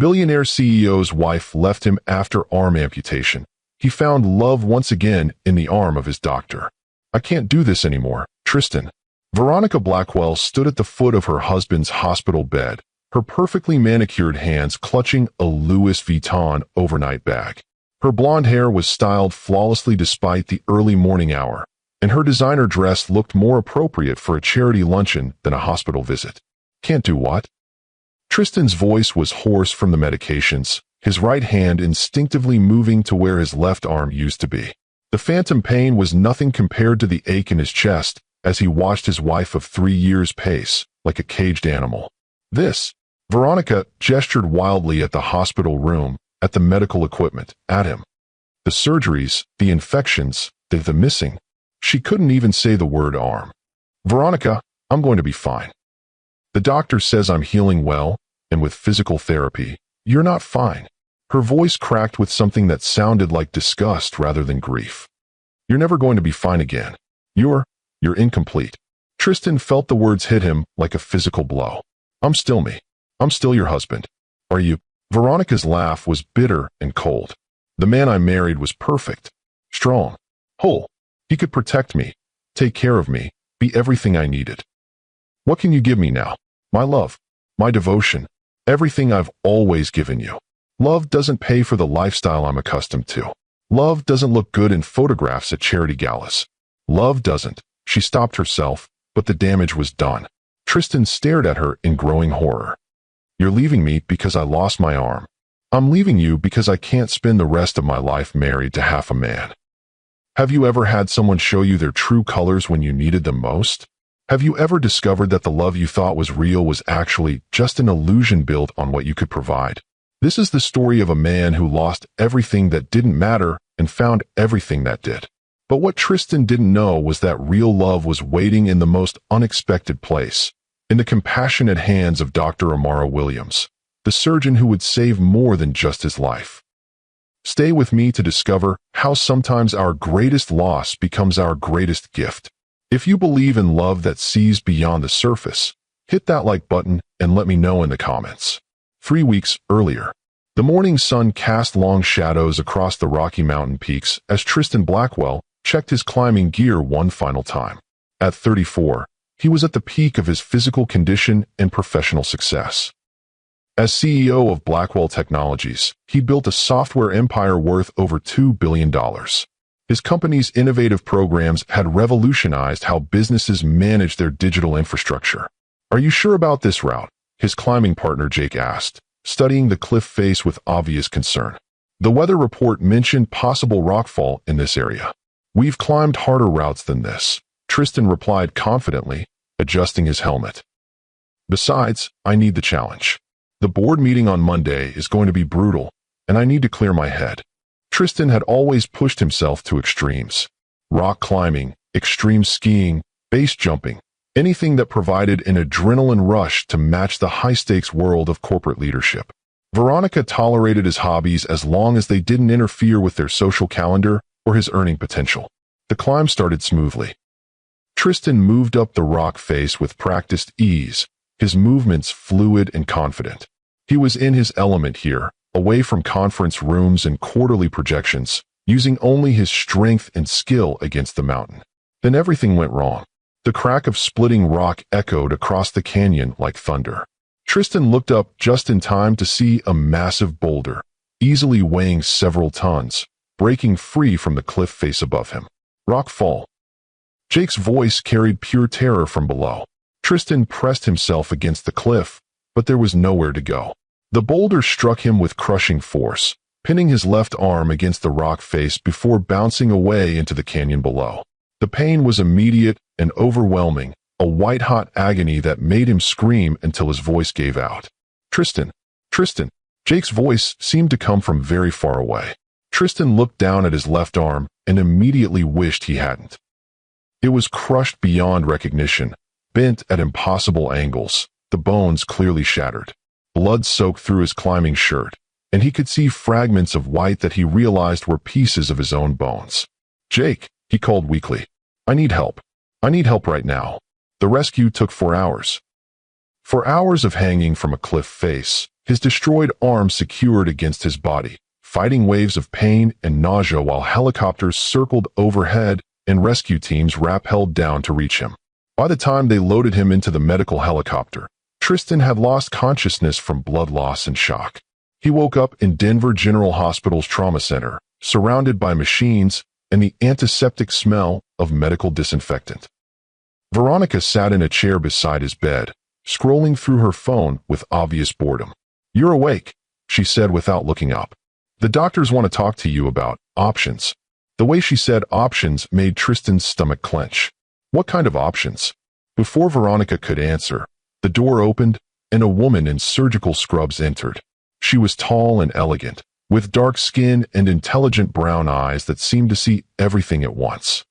Billionaire CEO's wife left him after arm amputation. He found love once again in the arm of his doctor. "I can't do this anymore, Tristan." Veronica Blackwell stood at the foot of her husband's hospital bed, her perfectly manicured hands clutching a Louis Vuitton overnight bag. Her blonde hair was styled flawlessly despite the early morning hour, and her designer dress looked more appropriate for a charity luncheon than a hospital visit. "Can't do what?" Tristan's voice was hoarse from the medications, his right hand instinctively moving to where his left arm used to be. The phantom pain was nothing compared to the ache in his chest as he watched his wife of 3 years pace like a caged animal. "This." Veronica gestured wildly at the hospital room, at the medical equipment, at him. The surgeries, the infections, the missing. She couldn't even say the word arm. "Veronica, I'm going to be fine. The doctor says I'm healing well, and with physical therapy, you're not fine." Her voice cracked with something that sounded like disgust rather than grief. "You're never going to be fine again. You're incomplete." Tristan felt the words hit him like a physical blow. "I'm still me. I'm still your husband. Are you?" Veronica's laugh was bitter and cold. "The man I married was perfect, strong, whole. He could protect me, take care of me, be everything I needed. What can you give me now? My love, my devotion, everything I've always given you. Love doesn't pay for the lifestyle I'm accustomed to. Love doesn't look good in photographs at charity galas. Love doesn't." She stopped herself, but the damage was done. Tristan stared at her in growing horror. "You're leaving me because I lost my arm. I'm leaving you because I can't spend the rest of my life married to half a man. Have you ever had someone show you their true colors when you needed them most? Have you ever discovered that the love you thought was real was actually just an illusion built on what you could provide?" This is the story of a man who lost everything that didn't matter and found everything that did. But what Tristan didn't know was that real love was waiting in the most unexpected place, in the compassionate hands of Dr. Amara Williams, the surgeon who would save more than just his life. Stay with me to discover how sometimes our greatest loss becomes our greatest gift. If you believe in love that sees beyond the surface, hit that like button and let me know in the comments. 3 weeks earlier, the morning sun cast long shadows across the Rocky Mountain peaks as Tristan Blackwell checked his climbing gear one final time. At 34, he was at the peak of his physical condition and professional success. As CEO of Blackwell Technologies, he built a software empire worth over $2 billion. His company's innovative programs had revolutionized how businesses manage their digital infrastructure. "Are you sure about this route?" his climbing partner Jake asked, studying the cliff face with obvious concern. The weather report mentioned possible rockfall in this area. "We've climbed harder routes than this," Tristan replied confidently, adjusting his helmet. "Besides, I need the challenge. The board meeting on Monday is going to be brutal, and I need to clear my head." Tristan had always pushed himself to extremes. Rock climbing, extreme skiing, base jumping, anything that provided an adrenaline rush to match the high-stakes world of corporate leadership. Veronica tolerated his hobbies as long as they didn't interfere with their social calendar or his earning potential. The climb started smoothly. Tristan moved up the rock face with practiced ease, his movements fluid and confident. He was in his element here, away from conference rooms and quarterly projections, using only his strength and skill against the mountain. Then everything went wrong. The crack of splitting rock echoed across the canyon like thunder. Tristan looked up just in time to see a massive boulder, easily weighing several tons, breaking free from the cliff face above him. "Rock fall." Jake's voice carried pure terror from below. Tristan pressed himself against the cliff, but there was nowhere to go. The boulder struck him with crushing force, pinning his left arm against the rock face before bouncing away into the canyon below. The pain was immediate and overwhelming, a white-hot agony that made him scream until his voice gave out. "Tristan! Tristan!" Jake's voice seemed to come from very far away. Tristan looked down at his left arm and immediately wished he hadn't. It was crushed beyond recognition, bent at impossible angles, the bones clearly shattered. Blood soaked through his climbing shirt, and he could see fragments of white that he realized were pieces of his own bones. "Jake," he called weakly. "I need help. I need help right now." The rescue took 4 hours. 4 hours of hanging from a cliff face, his destroyed arm secured against his body, fighting waves of pain and nausea while helicopters circled overhead and rescue teams rappelled down to reach him. By the time they loaded him into the medical helicopter, Tristan had lost consciousness from blood loss and shock. He woke up in Denver General Hospital's trauma center, surrounded by machines and the antiseptic smell of medical disinfectant. Veronica sat in a chair beside his bed, scrolling through her phone with obvious boredom. "You're awake," she said without looking up. "The doctors want to talk to you about options." The way she said options made Tristan's stomach clench. What kind of options? Before Veronica could answer, the door opened and a woman in surgical scrubs entered. She was tall and elegant, with dark skin and intelligent brown eyes that seemed to see everything at once.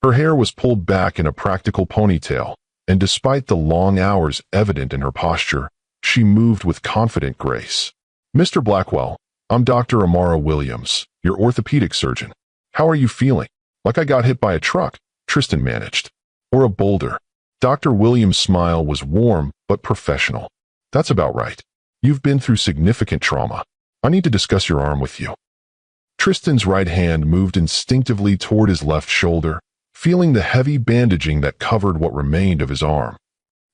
Her hair was pulled back in a practical ponytail, and despite the long hours evident in her posture, she moved with confident grace. "Mr. Blackwell, I'm Dr. Amara Williams, your orthopedic surgeon. How are you feeling?" "Like I got hit by a truck," Tristan managed. "Or a boulder." Dr. Williams' smile was warm but professional. "That's about right. You've been through significant trauma. I need to discuss your arm with you." Tristan's right hand moved instinctively toward his left shoulder, feeling the heavy bandaging that covered what remained of his arm.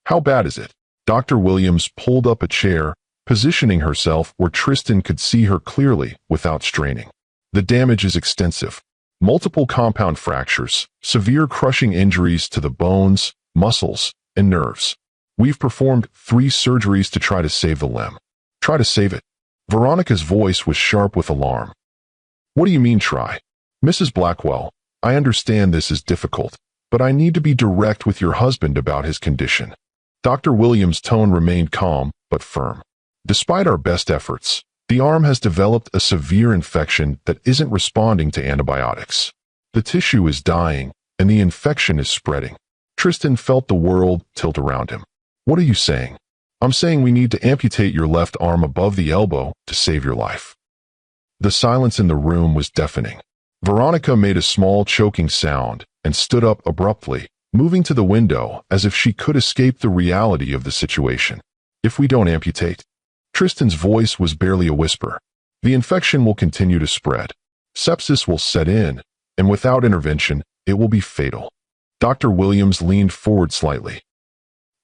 "How bad is it?" Dr. Williams pulled up a chair, positioning herself where Tristan could see her clearly without straining. "The damage is extensive. Multiple compound fractures, severe crushing injuries to the bones, muscles, and nerves. We've performed 3 surgeries to try to save the limb." "Try to save it?" Veronica's voice was sharp with alarm. "What do you mean try?" "Mrs. Blackwell, I understand this is difficult, but I need to be direct with your husband about his condition." Dr. Williams' tone remained calm but firm. "Despite our best efforts, the arm has developed a severe infection that isn't responding to antibiotics. The tissue is dying, and the infection is spreading." Tristan felt the world tilt around him. "What are you saying?" "I'm saying we need to amputate your left arm above the elbow to save your life." The silence in the room was deafening. Veronica made a small choking sound and stood up abruptly, moving to the window as if she could escape the reality of the situation. "If we don't amputate?" Tristan's voice was barely a whisper. "The infection will continue to spread. Sepsis will set in, and without intervention, it will be fatal." Dr. Williams leaned forward slightly.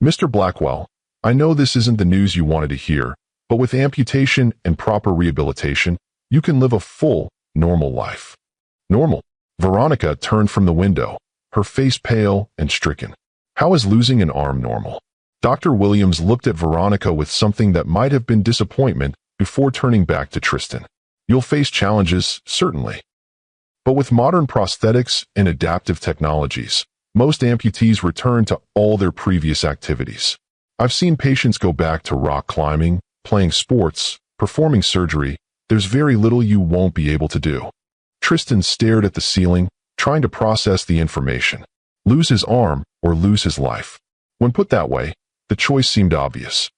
"Mr. Blackwell, I know this isn't the news you wanted to hear, but with amputation and proper rehabilitation, you can live a full, normal life." "Normal?" Veronica turned from the window, her face pale and stricken. "How is losing an arm normal?" Dr. Williams looked at Veronica with something that might have been disappointment before turning back to Tristan. "You'll face challenges, certainly. But with modern prosthetics and adaptive technologies, most amputees return to all their previous activities. I've seen patients go back to rock climbing, playing sports, performing surgery. There's very little you won't be able to do." Tristan stared at the ceiling, trying to process the information. Lose his arm or lose his life. When put that way, the choice seemed obvious.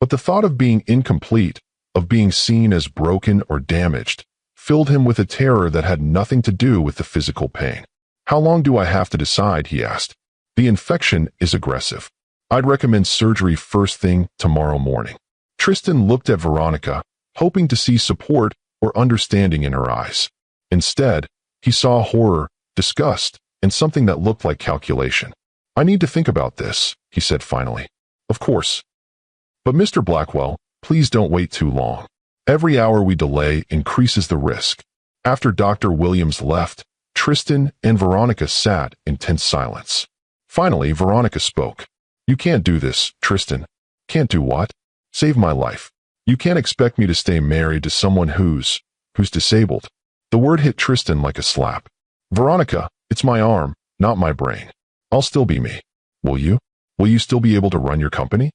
But the thought of being incomplete, of being seen as broken or damaged, filled him with a terror that had nothing to do with the physical pain. "How long do I have to decide?" he asked. "The infection is aggressive. I'd recommend surgery first thing tomorrow morning." Tristan looked at Veronica, hoping to see support or understanding in her eyes. Instead, he saw horror, disgust, and something that looked like calculation. "I need to think about this," he said finally. "Of course. But Mr. Blackwell, please don't wait too long. Every hour we delay increases the risk." After Dr. Williams left, Tristan and Veronica sat in tense silence. Finally, Veronica spoke. "You can't do this, Tristan." "Can't do what?" "Save my life. You can't expect me to stay married to someone who's disabled." The word hit Tristan like a slap. "Veronica, it's my arm, not my brain. I'll still be me. Will you? Will you still be able to run your company?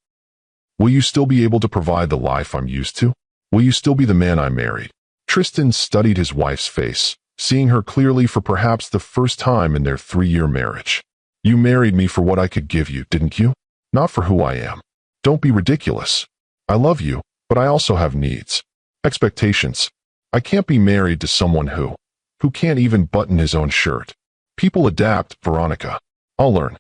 Will you still be able to provide the life I'm used to? Will you still be the man I married?" Tristan studied his wife's face, seeing her clearly for perhaps the first time in their 3-year marriage. "You married me for what I could give you, didn't you? Not for who I am. Don't be ridiculous. I love you, but I also have needs. Expectations. I can't be married to someone who can't even button his own shirt. People adapt, Veronica. I'll learn.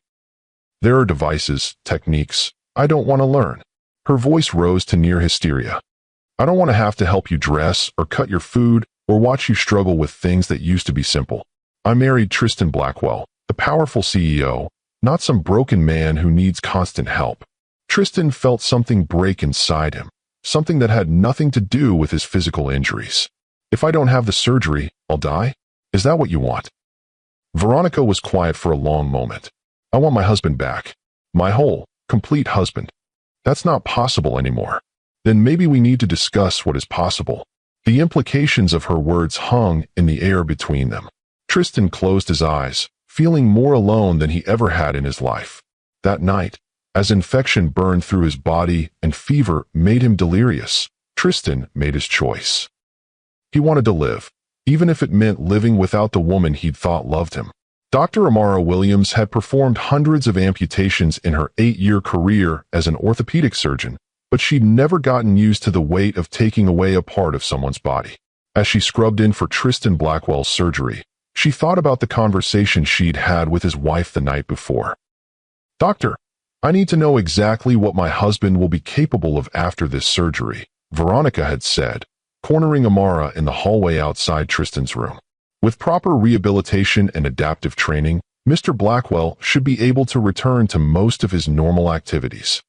There are devices, techniques I don't want to learn. Her voice rose to near hysteria. I don't want to have to help you dress or cut your food or watch you struggle with things that used to be simple. I married Tristan Blackwell, the powerful CEO, not some broken man who needs constant help. Tristan felt something break inside him, something that had nothing to do with his physical injuries. If I don't have the surgery, I'll die? Is that what you want? Veronica was quiet for a long moment. I want my husband back. My whole, complete husband. That's not possible anymore. Then maybe we need to discuss what is possible. The implications of her words hung in the air between them. Tristan closed his eyes, feeling more alone than he ever had in his life. That night, as infection burned through his body and fever made him delirious, Tristan made his choice. He wanted to live, even if it meant living without the woman he'd thought loved him. Dr. Amara Williams had performed hundreds of amputations in her 8-year career as an orthopedic surgeon, but she'd never gotten used to the weight of taking away a part of someone's body. As she scrubbed in for Tristan Blackwell's surgery, she thought about the conversation she'd had with his wife the night before. Doctor, I need to know exactly what my husband will be capable of after this surgery, Veronica had said, cornering Amara in the hallway outside Tristan's room. With proper rehabilitation and adaptive training, Mr. Blackwell should be able to return to most of his normal activities.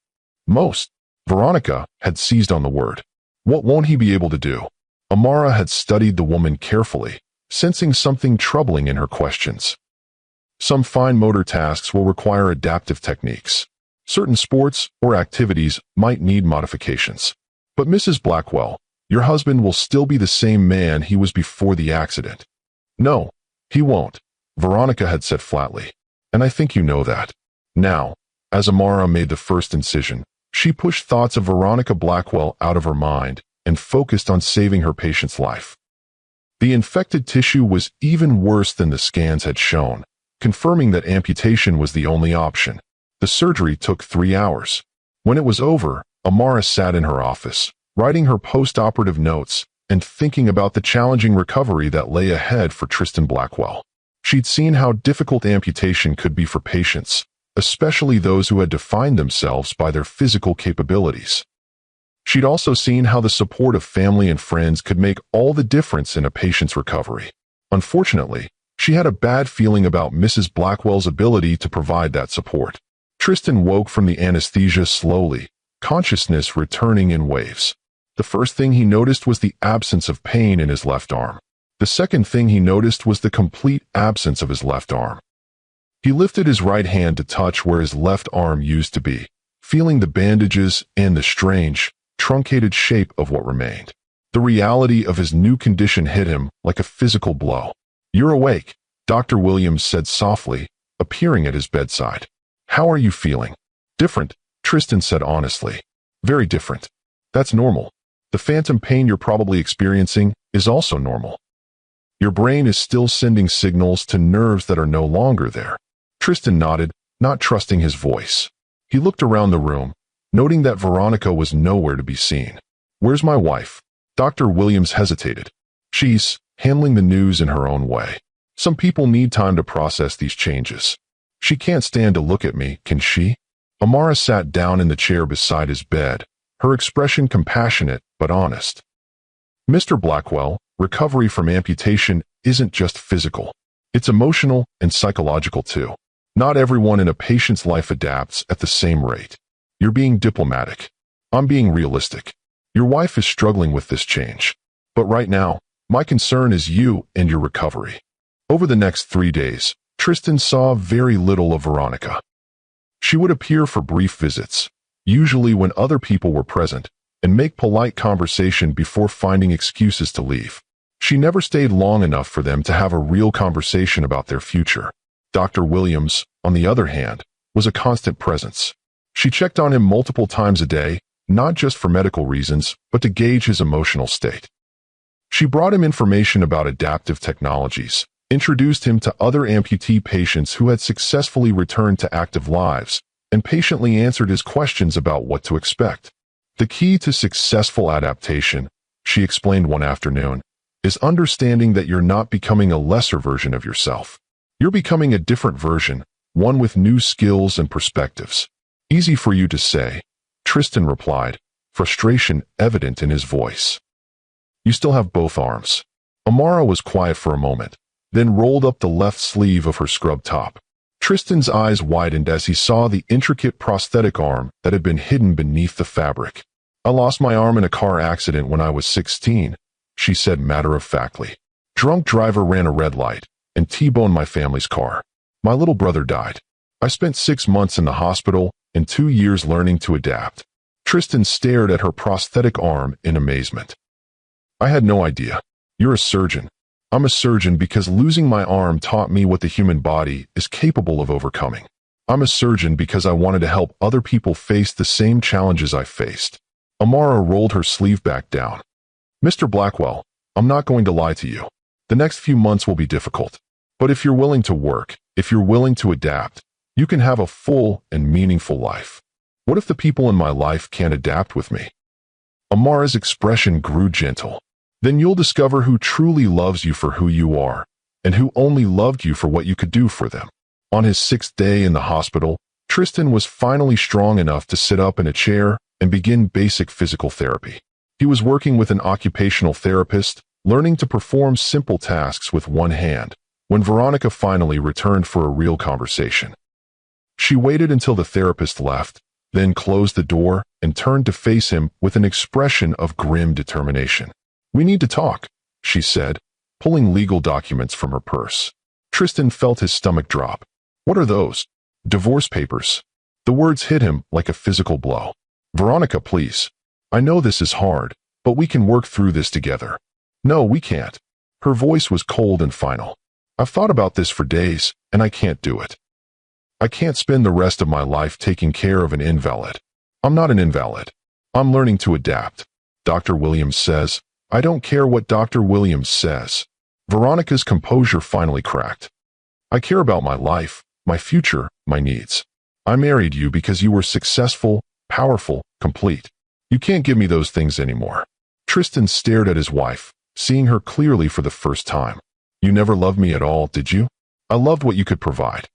Most. Veronica had seized on the word. What won't he be able to do? Amara had studied the woman carefully, sensing something troubling in her questions. Some fine motor tasks will require adaptive techniques. Certain sports or activities might need modifications. But Mrs. Blackwell, your husband will still be the same man he was before the accident. No, he won't, Veronica had said flatly. And I think you know that. Now, as Amara made the first incision, she pushed thoughts of Veronica Blackwell out of her mind and focused on saving her patient's life. The infected tissue was even worse than the scans had shown, confirming that amputation was the only option. The surgery took 3 hours. When it was over, Amara sat in her office, writing her post-operative notes and thinking about the challenging recovery that lay ahead for Tristan Blackwell. She'd seen how difficult amputation could be for patients, especially those who had defined themselves by their physical capabilities. She'd also seen how the support of family and friends could make all the difference in a patient's recovery. Unfortunately, she had a bad feeling about Mrs. Blackwell's ability to provide that support. Tristan woke from the anesthesia slowly, consciousness returning in waves. The first thing he noticed was the absence of pain in his left arm. The second thing he noticed was the complete absence of his left arm. He lifted his right hand to touch where his left arm used to be, feeling the bandages and the strange, truncated shape of what remained. The reality of his new condition hit him like a physical blow. You're awake, Dr. Williams said softly, appearing at his bedside. How are you feeling? Different, Tristan said honestly. Very different. That's normal. The phantom pain you're probably experiencing is also normal. Your brain is still sending signals to nerves that are no longer there. Tristan nodded, not trusting his voice. He looked around the room, noting that Veronica was nowhere to be seen. Where's my wife? Dr. Williams hesitated. She's handling the news in her own way. Some people need time to process these changes. She can't stand to look at me, can she? Amara sat down in the chair beside his bed, her expression compassionate but honest. Mr. Blackwell, recovery from amputation isn't just physical. It's emotional and psychological too. Not everyone in a patient's life adapts at the same rate. You're being diplomatic. I'm being realistic. Your wife is struggling with this change. But right now, my concern is you and your recovery. Over the next 3 days, Tristan saw very little of Veronica. She would appear for brief visits, usually when other people were present, and make polite conversation before finding excuses to leave. She never stayed long enough for them to have a real conversation about their future. Dr. Williams, on the other hand, was a constant presence. She checked on him multiple times a day, not just for medical reasons, but to gauge his emotional state. She brought him information about adaptive technologies, introduced him to other amputee patients who had successfully returned to active lives, and patiently answered his questions about what to expect. The key to successful adaptation, she explained one afternoon, is understanding that you're not becoming a lesser version of yourself. You're becoming a different version, one with new skills and perspectives. Easy for you to say, Tristan replied, frustration evident in his voice. You still have both arms. Amara was quiet for a moment, then rolled up the left sleeve of her scrub top. Tristan's eyes widened as he saw the intricate prosthetic arm that had been hidden beneath the fabric. I lost my arm in a car accident when I was 16, she said matter-of-factly. Drunk driver ran a red light and T-boned my family's car. My little brother died. I spent 6 months in the hospital and 2 years learning to adapt. Tristan stared at her prosthetic arm in amazement. I had no idea. You're a surgeon. I'm a surgeon because losing my arm taught me what the human body is capable of overcoming. I'm a surgeon because I wanted to help other people face the same challenges I faced. Amara rolled her sleeve back down. Mr. Blackwell, I'm not going to lie to you. The next few months will be difficult. But if you're willing to work, if you're willing to adapt, you can have a full and meaningful life. What if the people in my life can't adapt with me? Amara's expression grew gentle. Then you'll discover who truly loves you for who you are, and who only loved you for what you could do for them. On his 6th day in the hospital, Tristan was finally strong enough to sit up in a chair and begin basic physical therapy. He was working with an occupational therapist, learning to perform simple tasks with one hand, when Veronica finally returned for a real conversation. She waited until the therapist left, then closed the door and turned to face him with an expression of grim determination. We need to talk, she said, pulling legal documents from her purse. Tristan felt his stomach drop. What are those? Divorce papers. The words hit him like a physical blow. Veronica, please. I know this is hard, but we can work through this together. No, we can't. Her voice was cold and final. I've thought about this for days, and I can't do it. I can't spend the rest of my life taking care of an invalid. I'm not an invalid. I'm learning to adapt. Dr. Williams says. I don't care what Dr. Williams says. Veronica's composure finally cracked. I care about my life, my future, my needs. I married you because you were successful, powerful, complete. You can't give me those things anymore. Tristan stared at his wife, seeing her clearly for the first time. You never loved me at all, did you? I loved what you could provide.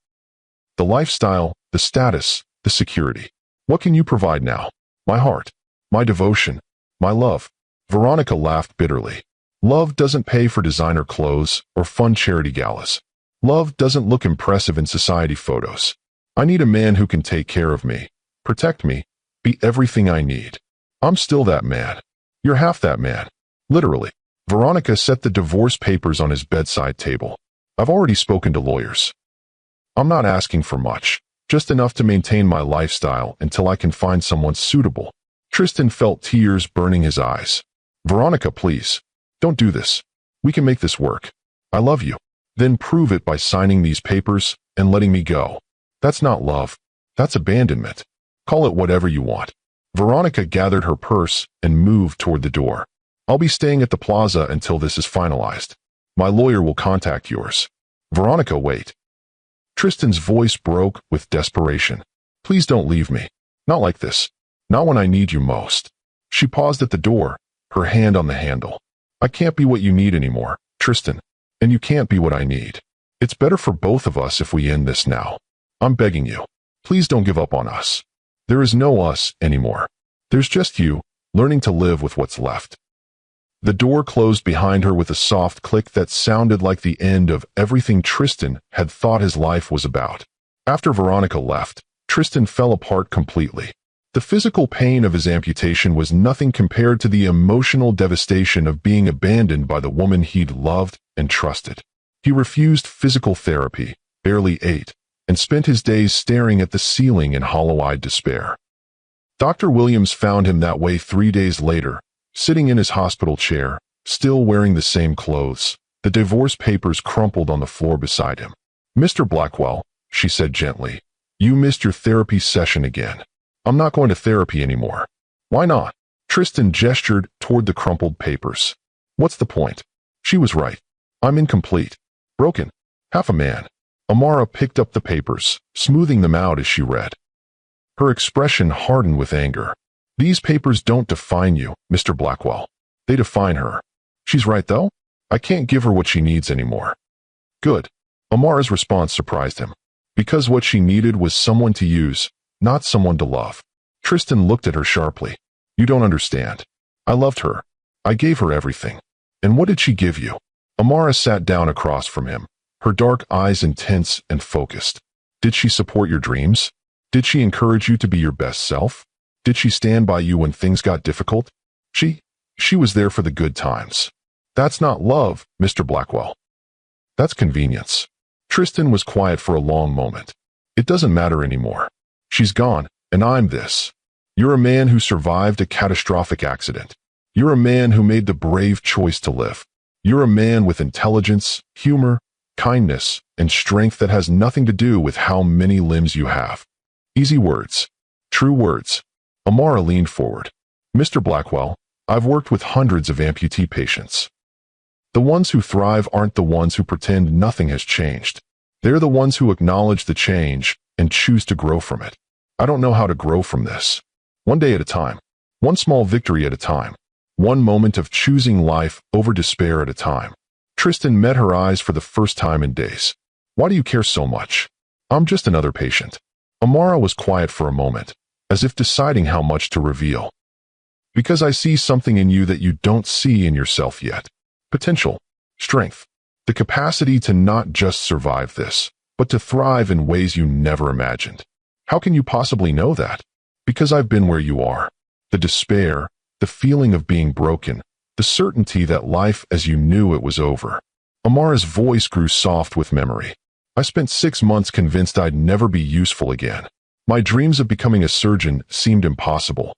The lifestyle, the status, the security. What can you provide now? My heart, my devotion, my love. Veronica laughed bitterly. Love doesn't pay for designer clothes or fun charity galas. Love doesn't look impressive in society photos. I need a man who can take care of me, protect me, be everything I need. I'm still that man. You're half that man. Literally. Veronica set the divorce papers on his bedside table. I've already spoken to lawyers. I'm not asking for much, just enough to maintain my lifestyle until I can find someone suitable. Tristan felt tears burning his eyes. Veronica, please. Don't do this. We can make this work. I love you. Then prove it by signing these papers and letting me go. That's not love. That's abandonment. Call it whatever you want. Veronica gathered her purse and moved toward the door. I'll be staying at the plaza until this is finalized. My lawyer will contact yours. Veronica, wait. Tristan's voice broke with desperation. Please don't leave me. Not like this. Not when I need you most. She paused at the door, her hand on the handle. I can't be what you need anymore, Tristan, and you can't be what I need. It's better for both of us if we end this now. I'm begging you. Please don't give up on us. There is no us anymore. There's just you, learning to live with what's left. The door closed behind her with a soft click that sounded like the end of everything Tristan had thought his life was about. After Veronica left, Tristan fell apart completely. The physical pain of his amputation was nothing compared to the emotional devastation of being abandoned by the woman he'd loved and trusted. He refused physical therapy, barely ate, and spent his days staring at the ceiling in hollow-eyed despair. Dr. Williams found him that way 3 days later, sitting in his hospital chair, still wearing the same clothes, the divorce papers crumpled on the floor beside him. Mr. Blackwell, she said gently, you missed your therapy session again. I'm not going to therapy anymore. Why not? Tristan gestured toward the crumpled papers. What's the point? She was right. I'm incomplete. Broken. Half a man. Amara picked up the papers, smoothing them out as she read. Her expression hardened with anger. These papers don't define you, Mr. Blackwell. They define her. She's right, though. I can't give her what she needs anymore. Good. Amara's response surprised him. Because what she needed was someone to use, not someone to love. Tristan looked at her sharply. You don't understand. I loved her. I gave her everything. And what did she give you? Amara sat down across from him, her dark eyes intense and focused. Did she support your dreams? Did she encourage you to be your best self? Did she stand by you when things got difficult? She was there for the good times. That's not love, Mr. Blackwell. That's convenience. Tristan was quiet for a long moment. It doesn't matter anymore. She's gone, and I'm this. You're a man who survived a catastrophic accident. You're a man who made the brave choice to live. You're a man with intelligence, humor, kindness, and strength that has nothing to do with how many limbs you have. Easy words. True words. Amara leaned forward. Mr. Blackwell, I've worked with hundreds of amputee patients. The ones who thrive aren't the ones who pretend nothing has changed. They're the ones who acknowledge the change and choose to grow from it. I don't know how to grow from this. One day at a time. One small victory at a time. One moment of choosing life over despair at a time. Tristan met her eyes for the first time in days. Why do you care so much? I'm just another patient. Amara was quiet for a moment, as if deciding how much to reveal. Because I see something in you that you don't see in yourself yet. Potential, strength, the capacity to not just survive this, but to thrive in ways you never imagined. How can you possibly know that? Because I've been where you are. The despair, the feeling of being broken, the certainty that life as you knew it was over. Amara's voice grew soft with memory. I spent 6 months convinced I'd never be useful again. My dreams of becoming a surgeon seemed impossible.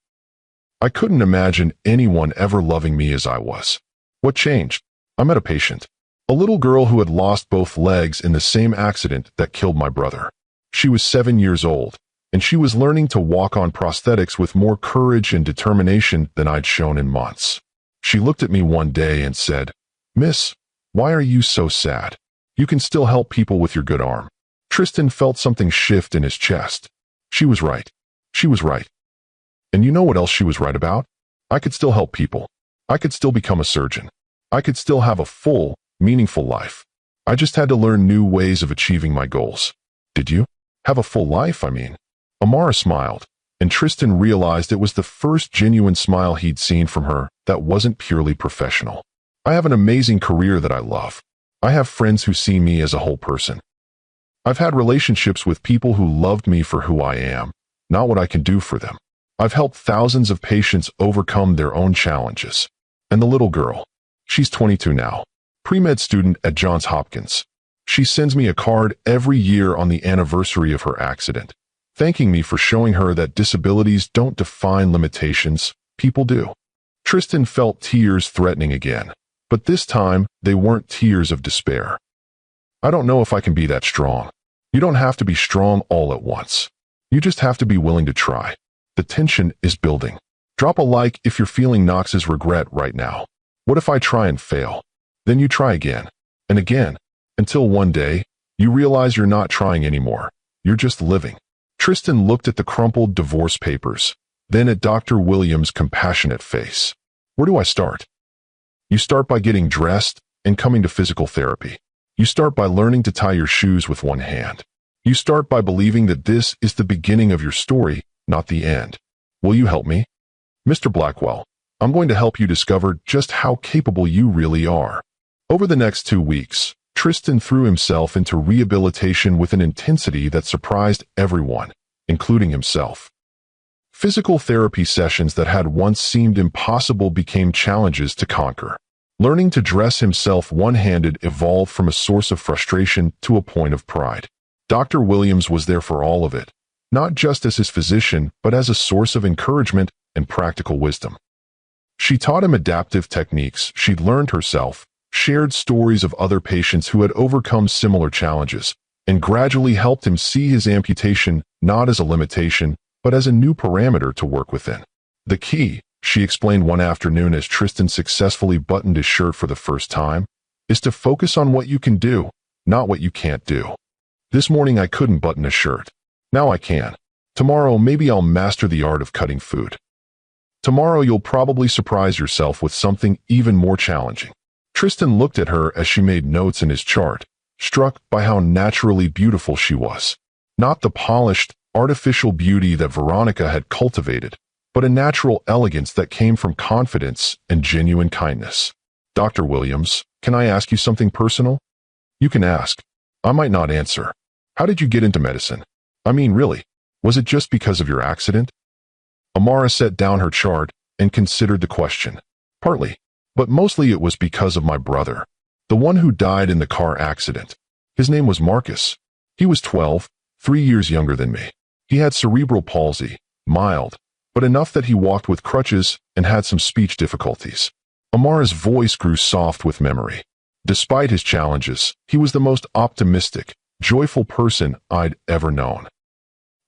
I couldn't imagine anyone ever loving me as I was. What changed? I met a patient. A little girl who had lost both legs in the same accident that killed my brother. She was 7 years old, and she was learning to walk on prosthetics with more courage and determination than I'd shown in months. She looked at me one day and said, "Miss, why are you so sad? You can still help people with your good arm." Tristan felt something shift in his chest. She was right. She was right. And you know what else she was right about? I could still help people. I could still become a surgeon. I could still have a full, meaningful life. I just had to learn new ways of achieving my goals. Did you? Have a full life, I mean. Amara smiled, and Tristan realized it was the first genuine smile he'd seen from her that wasn't purely professional. I have an amazing career that I love. I have friends who see me as a whole person. I've had relationships with people who loved me for who I am, not what I can do for them. I've helped thousands of patients overcome their own challenges. And the little girl, she's 22 now, pre-med student at Johns Hopkins. She sends me a card every year on the anniversary of her accident, thanking me for showing her that disabilities don't define limitations, people do. Tristan felt tears threatening again, but this time they weren't tears of despair. I don't know if I can be that strong. You don't have to be strong all at once. You just have to be willing to try. The tension is building. Drop a like if you're feeling Knox's regret right now. What if I try and fail? Then you try again, and again, until one day, you realize you're not trying anymore. You're just living. Tristan looked at the crumpled divorce papers, then at Dr. Williams' compassionate face. Where do I start? You start by getting dressed and coming to physical therapy. You start by learning to tie your shoes with one hand. You start by believing that this is the beginning of your story, not the end. Will you help me? Mr. Blackwell, I'm going to help you discover just how capable you really are. Over the next 2 weeks, Tristan threw himself into rehabilitation with an intensity that surprised everyone, including himself. Physical therapy sessions that had once seemed impossible became challenges to conquer. Learning to dress himself one-handed evolved from a source of frustration to a point of pride. Dr. Williams was there for all of it, not just as his physician, but as a source of encouragement and practical wisdom. She taught him adaptive techniques she'd learned herself, shared stories of other patients who had overcome similar challenges, and gradually helped him see his amputation not as a limitation, but as a new parameter to work within. The key, she explained one afternoon as Tristan successfully buttoned his shirt for the first time, is to focus on what you can do, not what you can't do. This morning I couldn't button a shirt. Now I can. Tomorrow maybe I'll master the art of cutting food. Tomorrow you'll probably surprise yourself with something even more challenging. Tristan looked at her as she made notes in his chart, struck by how naturally beautiful she was. Not the polished, artificial beauty that Veronica had cultivated, but a natural elegance that came from confidence and genuine kindness. Dr. Williams, can I ask you something personal? You can ask. I might not answer. How did you get into medicine? I mean, really, was it just because of your accident? Amara set down her chart and considered the question. Partly, but mostly it was because of my brother, the one who died in the car accident. His name was Marcus. He was 12, 3 years younger than me. He had cerebral palsy, mild, but enough that he walked with crutches and had some speech difficulties. Amara's voice grew soft with memory. Despite his challenges, he was the most optimistic, joyful person I'd ever known.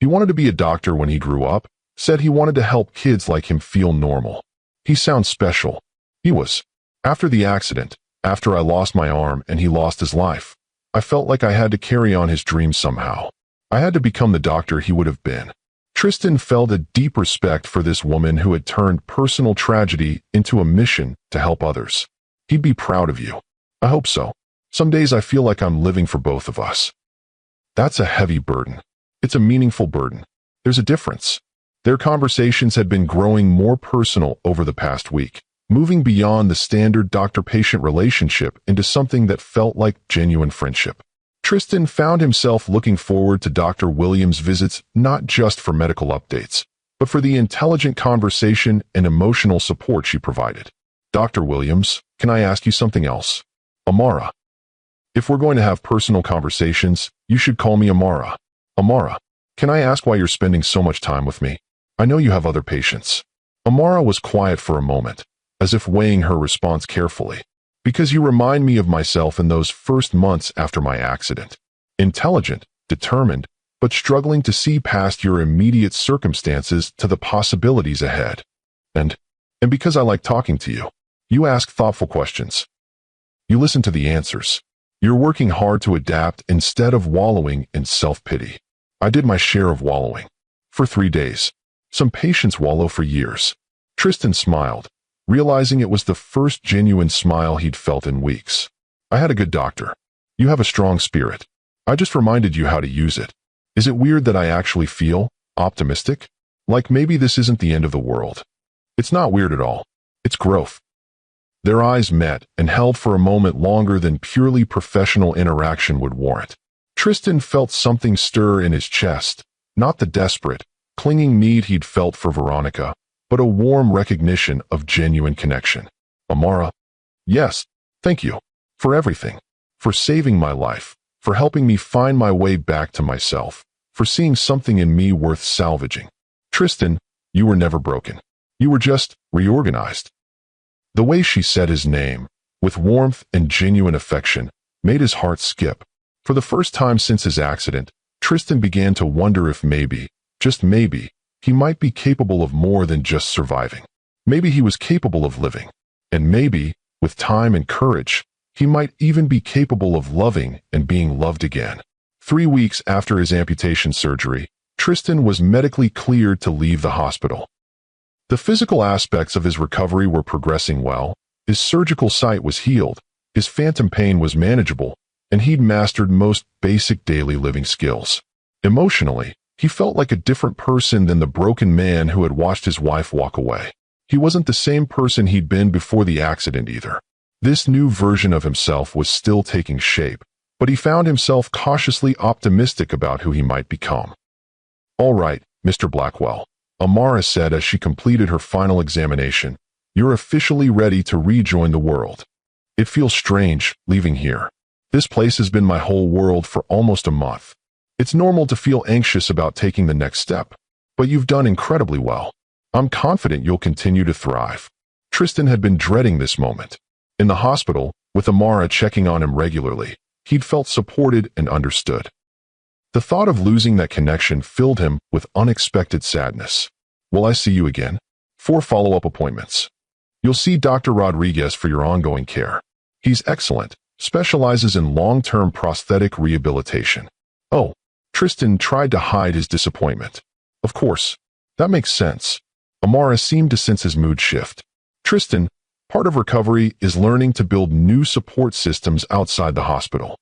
He wanted to be a doctor when he grew up, said he wanted to help kids like him feel normal. He sounds special. He was. After the accident, after I lost my arm and he lost his life, I felt like I had to carry on his dreams somehow. I had to become the doctor he would have been. Tristan felt a deep respect for this woman who had turned personal tragedy into a mission to help others. He'd be proud of you. I hope so. Some days I feel like I'm living for both of us. That's a heavy burden. It's a meaningful burden. There's a difference. Their conversations had been growing more personal over the past week, moving beyond the standard doctor-patient relationship into something that felt like genuine friendship. Tristan found himself looking forward to Dr. Williams' visits not just for medical updates, but for the intelligent conversation and emotional support she provided. Dr. Williams, can I ask you something else? Amara. If we're going to have personal conversations, you should call me Amara. Amara, can I ask why you're spending so much time with me? I know you have other patients. Amara was quiet for a moment, as if weighing her response carefully. Because you remind me of myself in those first months after my accident. Intelligent, determined, but struggling to see past your immediate circumstances to the possibilities ahead. And because I like talking to you, you ask thoughtful questions. You listen to the answers. You're working hard to adapt instead of wallowing in self-pity. I did my share of wallowing. For 3 days. Some patients wallow for years. Tristan smiled, realizing it was the first genuine smile he'd felt in weeks. I had a good doctor. You have a strong spirit. I just reminded you how to use it. Is it weird that I actually feel optimistic? Like maybe this isn't the end of the world. It's not weird at all. It's growth. Their eyes met and held for a moment longer than purely professional interaction would warrant. Tristan felt something stir in his chest, not the desperate, clinging need he'd felt for Veronica, but a warm recognition of genuine connection. Amara, yes, thank you. For everything. For saving my life. For helping me find my way back to myself. For seeing something in me worth salvaging. Tristan, you were never broken. You were just reorganized. The way she said his name, with warmth and genuine affection, made his heart skip. For the first time since his accident, Tristan began to wonder if maybe, just maybe, he might be capable of more than just surviving. Maybe he was capable of living. And maybe, with time and courage, he might even be capable of loving and being loved again. 3 weeks after his amputation surgery, Tristan was medically cleared to leave the hospital. The physical aspects of his recovery were progressing well, his surgical site was healed, his phantom pain was manageable, and he'd mastered most basic daily living skills. Emotionally, he felt like a different person than the broken man who had watched his wife walk away. He wasn't the same person he'd been before the accident either. This new version of himself was still taking shape, but he found himself cautiously optimistic about who he might become. "All right, Mr. Blackwell," Amara said as she completed her final examination, "you're officially ready to rejoin the world. It feels strange, leaving here. This place has been my whole world for almost a month. It's normal to feel anxious about taking the next step, but you've done incredibly well. I'm confident you'll continue to thrive." Tristan had been dreading this moment. In the hospital, with Amara checking on him regularly, he'd felt supported and understood. The thought of losing that connection filled him with unexpected sadness. "Will I see you again?" 4 follow-up appointments. "You'll see Dr. Rodriguez for your ongoing care. He's excellent, specializes in long-term prosthetic rehabilitation." Oh, Tristan tried to hide his disappointment. Of course, that makes sense. Amara seemed to sense his mood shift. "Tristan, part of recovery is learning to build new support systems outside the hospital.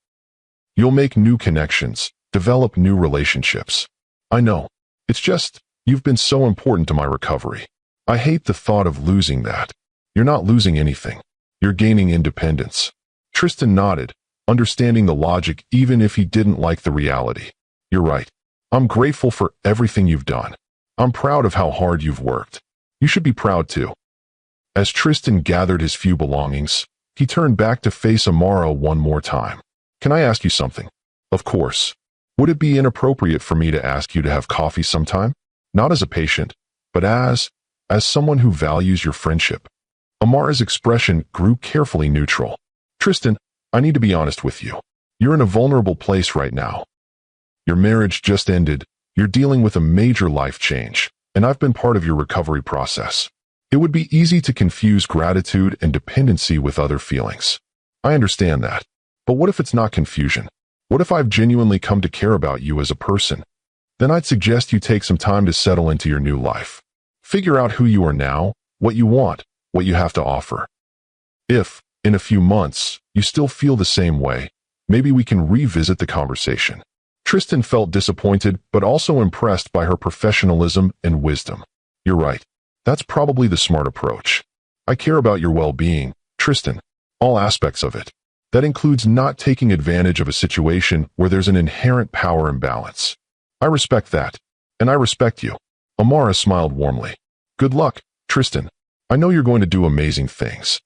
You'll make new connections, develop new relationships. I know. It's just, you've been so important to my recovery. I hate the thought of losing that. You're not losing anything. You're gaining independence. Tristan nodded, understanding the logic even if he didn't like the reality. You're right. I'm grateful for everything you've done. I'm proud of how hard you've worked. You should be proud too. As Tristan gathered his few belongings, he turned back to face Amara one more time. Can I ask you something? Of course. Would it be inappropriate for me to ask you to have coffee sometime? Not as a patient, but as someone who values your friendship. Amara's expression grew carefully neutral. Tristan, I need to be honest with you. You're in a vulnerable place right now. Your marriage just ended, you're dealing with a major life change, and I've been part of your recovery process. It would be easy to confuse gratitude and dependency with other feelings. I understand that. But what if it's not confusion? What if I've genuinely come to care about you as a person? Then I'd suggest you take some time to settle into your new life. Figure out who you are now, what you want, what you have to offer. If, in a few months, you still feel the same way, maybe we can revisit the conversation. Tristan felt disappointed but also impressed by her professionalism and wisdom. You're right. That's probably the smart approach. I care about your well-being, Tristan, all aspects of it. That includes not taking advantage of a situation where there's an inherent power imbalance. I respect that, and I respect you. Amara smiled warmly. Good luck, Tristan. I know you're going to do amazing things.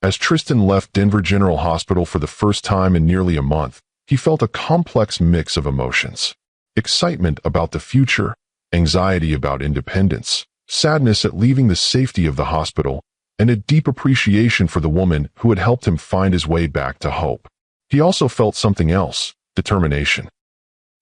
As Tristan left Denver General Hospital for the first time in nearly a month, he felt a complex mix of emotions. Excitement about the future, anxiety about independence, sadness at leaving the safety of the hospital, and a deep appreciation for the woman who had helped him find his way back to hope. He also felt something else, determination.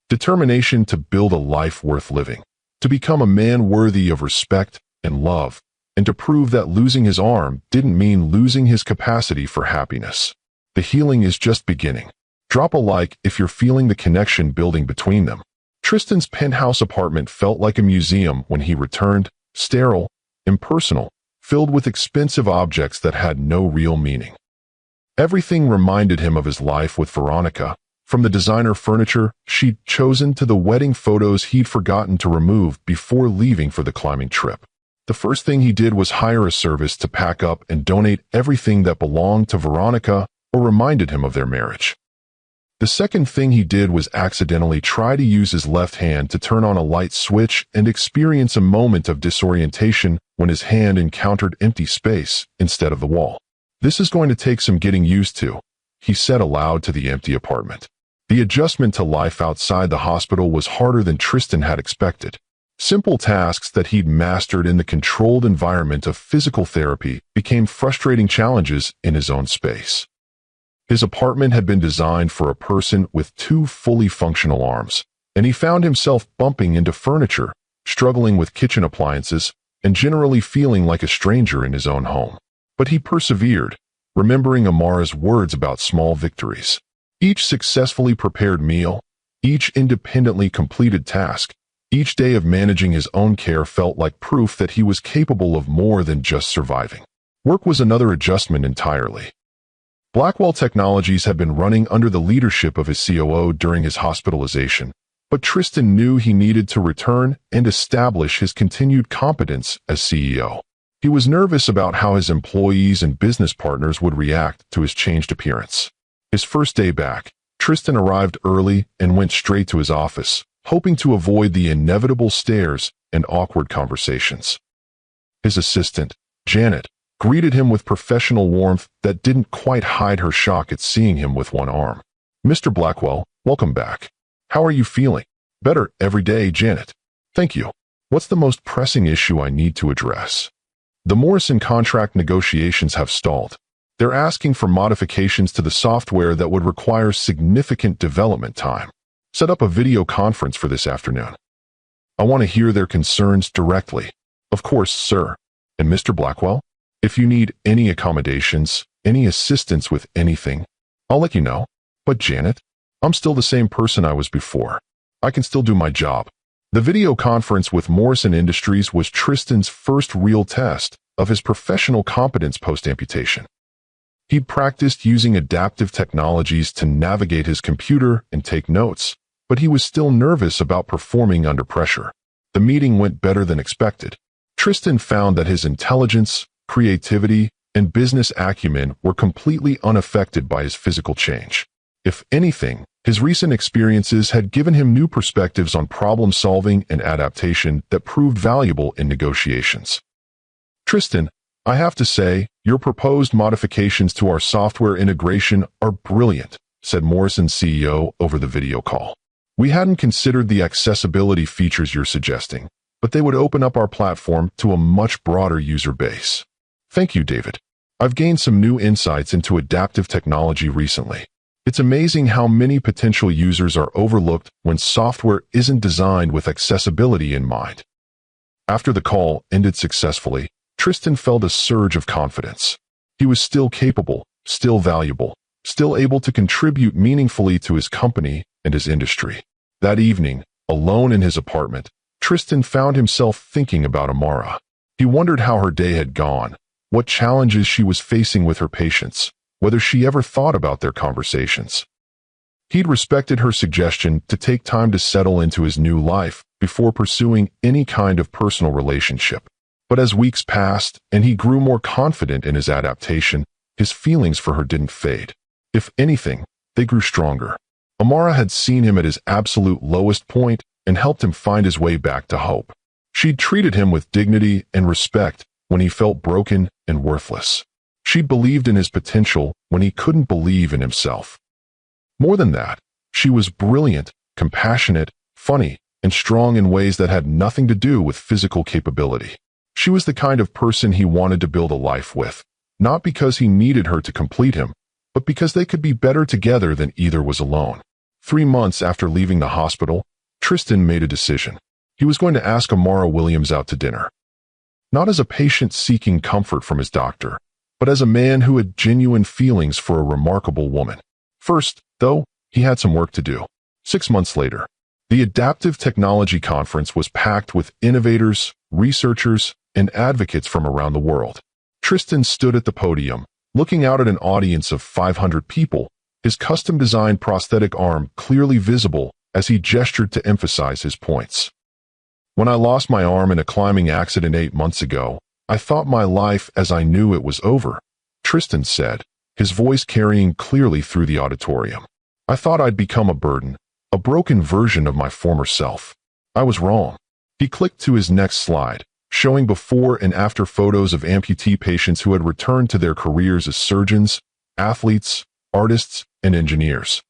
Determination to build a life worth living, to become a man worthy of respect and love, and to prove that losing his arm didn't mean losing his capacity for happiness. The healing is just beginning. Drop a like if you're feeling the connection building between them. Tristan's penthouse apartment felt like a museum when he returned, sterile, impersonal, filled with expensive objects that had no real meaning. Everything reminded him of his life with Veronica, from the designer furniture she'd chosen to the wedding photos he'd forgotten to remove before leaving for the climbing trip. The first thing he did was hire a service to pack up and donate everything that belonged to Veronica or reminded him of their marriage. The second thing he did was accidentally try to use his left hand to turn on a light switch and experience a moment of disorientation when his hand encountered empty space instead of the wall. This is going to take some getting used to, he said aloud to the empty apartment. The adjustment to life outside the hospital was harder than Tristan had expected. Simple tasks that he'd mastered in the controlled environment of physical therapy became frustrating challenges in his own space. His apartment had been designed for a person with 2 fully functional arms, and he found himself bumping into furniture, struggling with kitchen appliances, and generally feeling like a stranger in his own home. But he persevered, remembering Amara's words about small victories. Each successfully prepared meal, each independently completed task, each day of managing his own care felt like proof that he was capable of more than just surviving. Work was another adjustment entirely. Blackwell Technologies had been running under the leadership of his COO during his hospitalization, but Tristan knew he needed to return and establish his continued competence as CEO. He was nervous about how his employees and business partners would react to his changed appearance. His first day back, Tristan arrived early and went straight to his office, hoping to avoid the inevitable stares and awkward conversations. His assistant, Janet, greeted him with professional warmth that didn't quite hide her shock at seeing him with one arm. Mr. Blackwell, welcome back. How are you feeling? Better every day, Janet. Thank you. What's the most pressing issue I need to address? The Morrison contract negotiations have stalled. They're asking for modifications to the software that would require significant development time. Set up a video conference for this afternoon. I want to hear their concerns directly. Of course, sir. And Mr. Blackwell? If you need any accommodations, any assistance with anything, I'll let you know. But Janet, I'm still the same person I was before. I can still do my job. The video conference with Morrison Industries was Tristan's first real test of his professional competence post-amputation. He'd practiced using adaptive technologies to navigate his computer and take notes, but he was still nervous about performing under pressure. The meeting went better than expected. Tristan found that his intelligence, creativity, and business acumen were completely unaffected by his physical change. If anything, his recent experiences had given him new perspectives on problem-solving and adaptation that proved valuable in negotiations. "Tristan, I have to say, your proposed modifications to our software integration are brilliant," said Morrison's CEO over the video call. "We hadn't considered the accessibility features you're suggesting, but they would open up our platform to a much broader user base." "Thank you, David. I've gained some new insights into adaptive technology recently. It's amazing how many potential users are overlooked when software isn't designed with accessibility in mind." After the call ended successfully, Tristan felt a surge of confidence. He was still capable, still valuable, still able to contribute meaningfully to his company and his industry. That evening, alone in his apartment, Tristan found himself thinking about Amara. He wondered how her day had gone, what challenges she was facing with her patients, whether she ever thought about their conversations. He'd respected her suggestion to take time to settle into his new life before pursuing any kind of personal relationship. But as weeks passed and he grew more confident in his adaptation, his feelings for her didn't fade. If anything, they grew stronger. Amara had seen him at his absolute lowest point and helped him find his way back to hope. She'd treated him with dignity and respect when he felt broken and worthless. She believed in his potential when he couldn't believe in himself. More than that, she was brilliant, compassionate, funny, and strong in ways that had nothing to do with physical capability. She was the kind of person he wanted to build a life with, not because he needed her to complete him, but because they could be better together than either was alone. 3 months after leaving the hospital, Tristan made a decision. He was going to ask Amara Williams out to dinner. Not as a patient seeking comfort from his doctor, but as a man who had genuine feelings for a remarkable woman. First, though, he had some work to do. 6 months later, the Adaptive Technology Conference was packed with innovators, researchers, and advocates from around the world. Tristan stood at the podium, looking out at an audience of 500 people, his custom-designed prosthetic arm clearly visible as he gestured to emphasize his points. "When I lost my arm in a climbing accident 8 months ago, I thought my life as I knew it was over," Tristan said, his voice carrying clearly through the auditorium. "I thought I'd become a burden, a broken version of my former self. I was wrong." He clicked to his next slide, showing before and after photos of amputee patients who had returned to their careers as surgeons, athletes, artists, and engineers.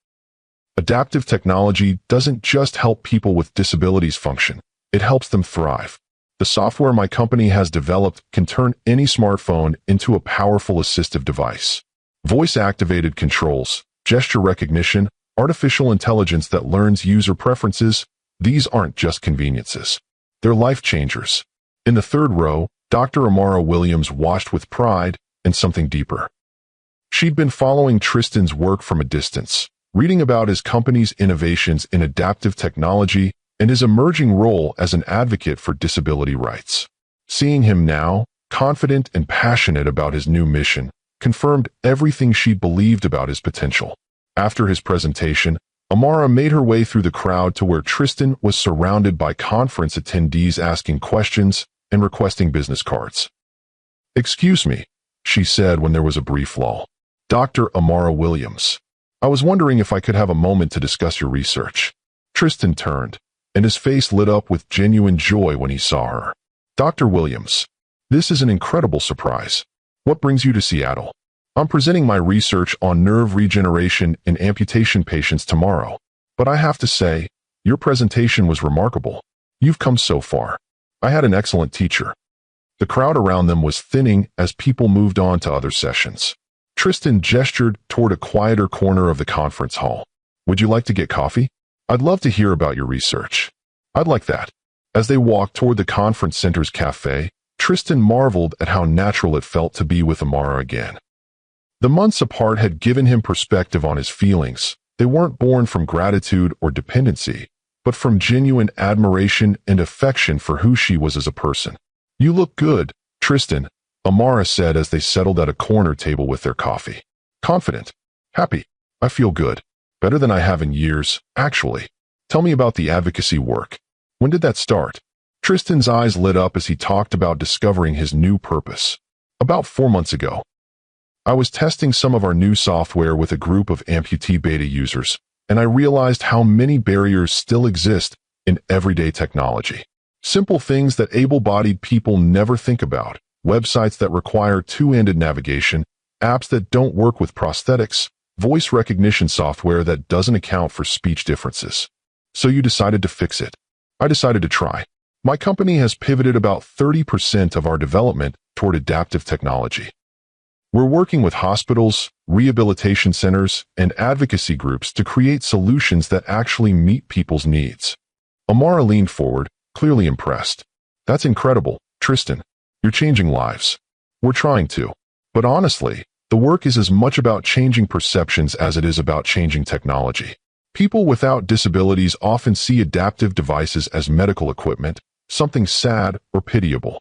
Adaptive technology doesn't just help people with disabilities function, it helps them thrive. The software my company has developed can turn any smartphone into a powerful assistive device. Voice-activated controls, gesture recognition, artificial intelligence that learns user preferences, these aren't just conveniences. They're life changers. In the third row, Dr. Amara Williams watched with pride and something deeper. She'd been following Tristan's work from a distance, reading about his company's innovations in adaptive technology and his emerging role as an advocate for disability rights. Seeing him now, confident and passionate about his new mission, confirmed everything she'd believed about his potential. After his presentation, Amara made her way through the crowd to where Tristan was surrounded by conference attendees asking questions and requesting business cards. "Excuse me," she said when there was a brief lull. "Dr. Amara Williams. I was wondering if I could have a moment to discuss your research." Tristan turned, and his face lit up with genuine joy when he saw her. "Dr. Williams, this is an incredible surprise. What brings you to Seattle?" "I'm presenting my research on nerve regeneration in amputation patients tomorrow, but I have to say, your presentation was remarkable. You've come so far. I had an excellent teacher." The crowd around them was thinning as people moved on to other sessions. Tristan gestured toward a quieter corner of the conference hall. "Would you like to get coffee? I'd love to hear about your research." "I'd like that." As they walked toward the conference center's cafe, Tristan marveled at how natural it felt to be with Amara again. The months apart had given him perspective on his feelings. They weren't born from gratitude or dependency, but from genuine admiration and affection for who she was as a person. "You look good, Tristan," Amara said as they settled at a corner table with their coffee. "Confident. Happy. I feel good. Better than I have in years, actually." Tell me about the advocacy work. When did that start? Tristan's eyes lit up as he talked about discovering his new purpose. About 4 months ago. I was testing some of our new software with a group of amputee beta users, and I realized how many barriers still exist in everyday technology. Simple things that able-bodied people never think about, websites that require two-handed navigation, apps that don't work with prosthetics, voice recognition software that doesn't account for speech differences. So you decided to fix it. I decided to try. My company has pivoted about 30% of our development toward adaptive technology. We're working with hospitals, rehabilitation centers, and advocacy groups to create solutions that actually meet people's needs. Amara leaned forward, clearly impressed. That's incredible, Tristan. You're changing lives. We're trying to. But honestly, the work is as much about changing perceptions as it is about changing technology. People without disabilities often see adaptive devices as medical equipment, something sad or pitiable.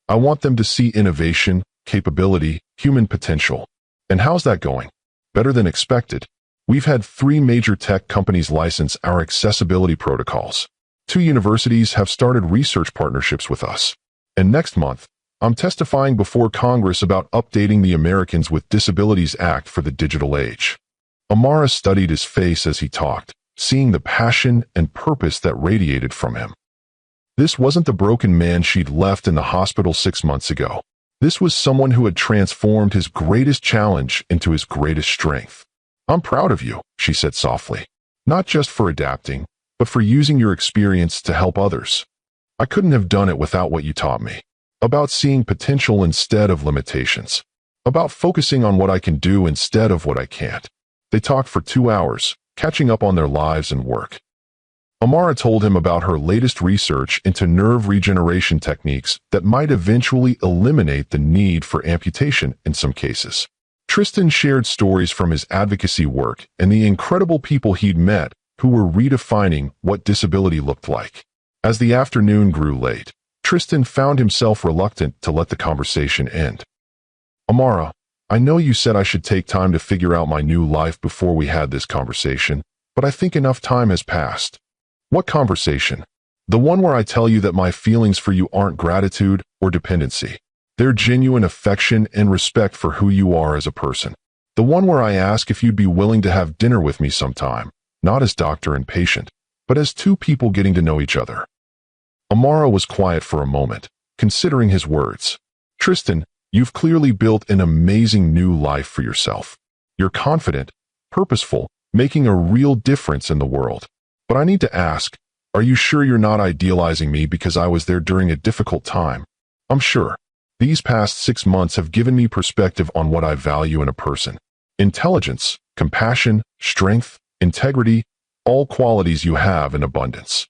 I want them to see innovation, capability, human potential. And how's that going? Better than expected. We've had 3 major tech companies license our accessibility protocols. 2 universities have started research partnerships with us. And next month, I'm testifying before Congress about updating the Americans with Disabilities Act for the digital age. Amara studied his face as he talked, seeing the passion and purpose that radiated from him. This wasn't the broken man she'd left in the hospital 6 months ago. This was someone who had transformed his greatest challenge into his greatest strength. I'm proud of you, she said softly. Not just for adapting, but for using your experience to help others. I couldn't have done it without what you taught me. About seeing potential instead of limitations. About focusing on what I can do instead of what I can't. They talked for 2 hours, catching up on their lives and work. Amara told him about her latest research into nerve regeneration techniques that might eventually eliminate the need for amputation in some cases. Tristan shared stories from his advocacy work and the incredible people he'd met who were redefining what disability looked like. As the afternoon grew late, Tristan found himself reluctant to let the conversation end. Amara, I know you said I should take time to figure out my new life before we had this conversation, but I think enough time has passed. What conversation? The one where I tell you that my feelings for you aren't gratitude or dependency. They're genuine affection and respect for who you are as a person. The one where I ask if you'd be willing to have dinner with me sometime, not as doctor and patient, but as 2 people getting to know each other. Amara was quiet for a moment, considering his words. Tristan, you've clearly built an amazing new life for yourself. You're confident, purposeful, making a real difference in the world. But I need to ask, are you sure you're not idealizing me because I was there during a difficult time? I'm sure. These past 6 months have given me perspective on what I value in a person. Intelligence, compassion, strength, integrity, all qualities you have in abundance.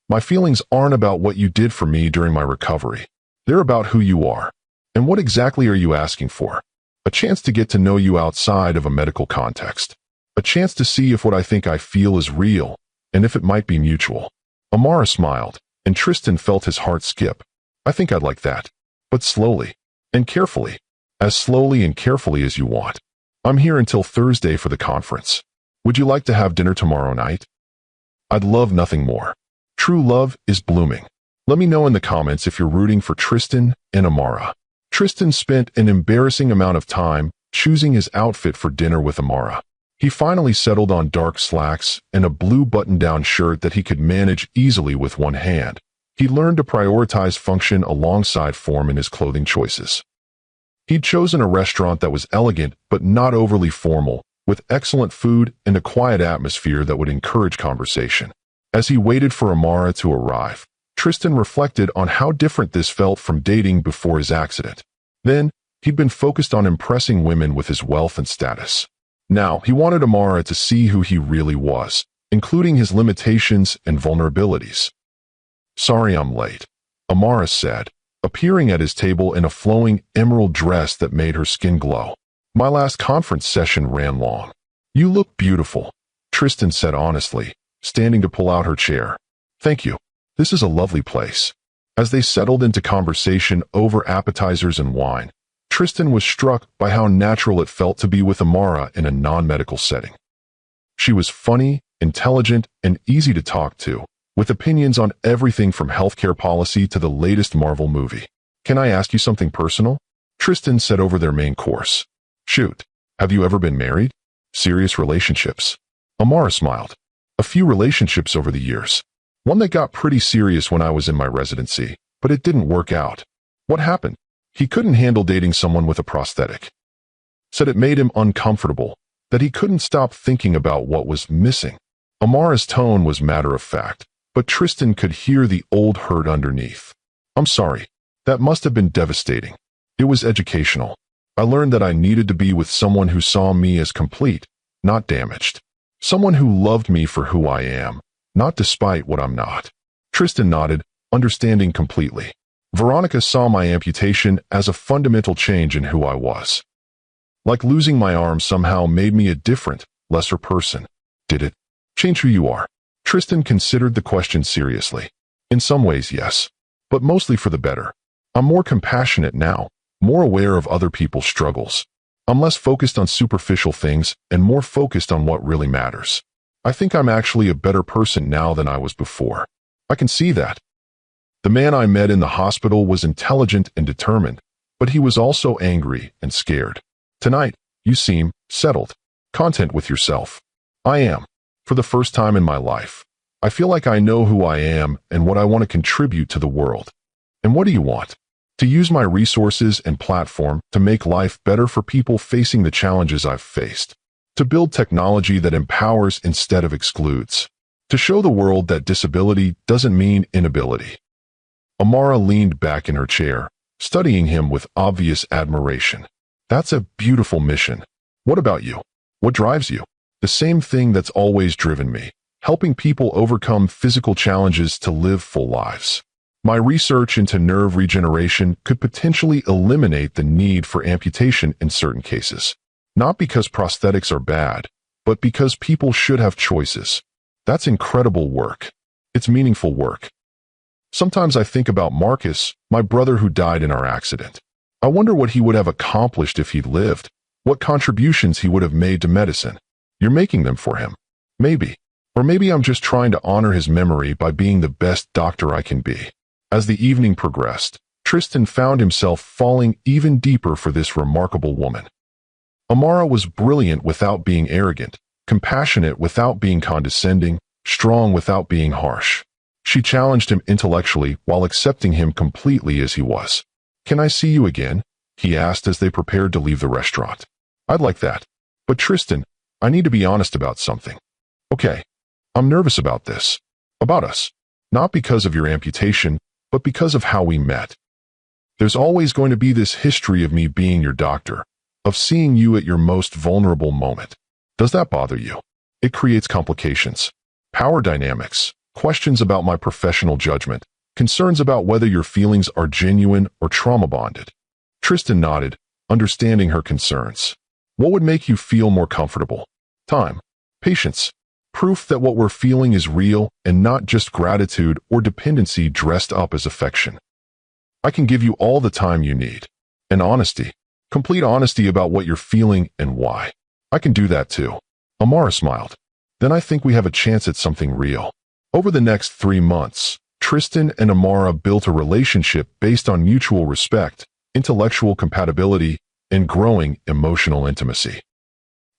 My feelings aren't about what you did for me during my recovery. They're about who you are. And what exactly are you asking for? A chance to get to know you outside of a medical context. A chance to see if what I think I feel is real, and if it might be mutual. Amara smiled, and Tristan felt his heart skip. I think I'd like that. But slowly and carefully. As slowly and carefully as you want. I'm here until Thursday for the conference. Would you like to have dinner tomorrow night? I'd love nothing more. True love is blooming. Let me know in the comments if you're rooting for Tristan and Amara. Tristan spent an embarrassing amount of time choosing his outfit for dinner with Amara. He finally settled on dark slacks and a blue button-down shirt that he could manage easily with one hand. He learned to prioritize function alongside form in his clothing choices. He'd chosen a restaurant that was elegant but not overly formal, with excellent food and a quiet atmosphere that would encourage conversation. As he waited for Amara to arrive, Tristan reflected on how different this felt from dating before his accident. Then, he'd been focused on impressing women with his wealth and status. Now, he wanted Amara to see who he really was, including his limitations and vulnerabilities. Sorry I'm late, Amara said, appearing at his table in a flowing emerald dress that made her skin glow. My last conference session ran long. You look beautiful, Tristan said honestly, standing to pull out her chair. Thank you. This is a lovely place. As they settled into conversation over appetizers and wine, Tristan was struck by how natural it felt to be with Amara in a non-medical setting. She was funny, intelligent, and easy to talk to, with opinions on everything from healthcare policy to the latest Marvel movie. "Can I ask you something personal?" Tristan said over their main course. "Shoot. Have you ever been married? Serious relationships?" Amara smiled. "A few relationships over the years. One that got pretty serious when I was in my residency, but it didn't work out." "What happened?" "He couldn't handle dating someone with a prosthetic. Said it made him uncomfortable, that he couldn't stop thinking about what was missing." Amara's tone was matter-of-fact, but Tristan could hear the old hurt underneath. "I'm sorry. That must have been devastating. It was educational. I learned that I needed to be with someone who saw me as complete, not damaged. Someone who loved me for who I am, not despite what I'm not." Tristan nodded, understanding completely. Veronica saw my amputation as a fundamental change in who I was. Like losing my arm somehow made me a different, lesser person. "Did it change who you are?" Tristan considered the question seriously. "In some ways, yes. But mostly for the better. I'm more compassionate now, more aware of other people's struggles. I'm less focused on superficial things and more focused on what really matters. I think I'm actually a better person now than I was before. I can see that." The man I met in the hospital was intelligent and determined, but he was also angry and scared. "Tonight, you seem settled, content with yourself." "I am. For the first time in my life. I feel like I know who I am and what I want to contribute to the world." "And what do you want?" "To use my resources and platform to make life better for people facing the challenges I've faced. To build technology that empowers instead of excludes. To show the world that disability doesn't mean inability." Amara leaned back in her chair, studying him with obvious admiration. "That's a beautiful mission. What about you? What drives you?" "The same thing that's always driven me, helping people overcome physical challenges to live full lives. My research into nerve regeneration could potentially eliminate the need for amputation in certain cases. Not because prosthetics are bad, but because people should have choices. That's incredible work. It's meaningful work. Sometimes I think about Marcus, my brother who died in our accident. I wonder what he would have accomplished if he'd lived, what contributions he would have made to medicine. You're making them for him. Maybe. Or maybe I'm just trying to honor his memory by being the best doctor I can be." As the evening progressed, Tristan found himself falling even deeper for this remarkable woman. Amara was brilliant without being arrogant, compassionate without being condescending, strong without being harsh. She challenged him intellectually while accepting him completely as he was. "Can I see you again?" he asked as they prepared to leave the restaurant. "I'd like that. But Tristan, I need to be honest about something." "Okay. I'm nervous about this. About us. Not because of your amputation, but because of how we met. There's always going to be this history of me being your doctor, of seeing you at your most vulnerable moment. Does that bother you? It creates complications. Power dynamics, questions about my professional judgment, concerns about whether your feelings are genuine or trauma-bonded." Tristan nodded, understanding her concerns. "What would make you feel more comfortable?" "Time. Patience. Proof that what we're feeling is real and not just gratitude or dependency dressed up as affection. I can give you all the time you need. And honesty. Complete honesty about what you're feeling and why. I can do that too." Amara smiled. "Then I think we have a chance at something real." Over the next 3 months, Tristan and Amara built a relationship based on mutual respect, intellectual compatibility, and growing emotional intimacy.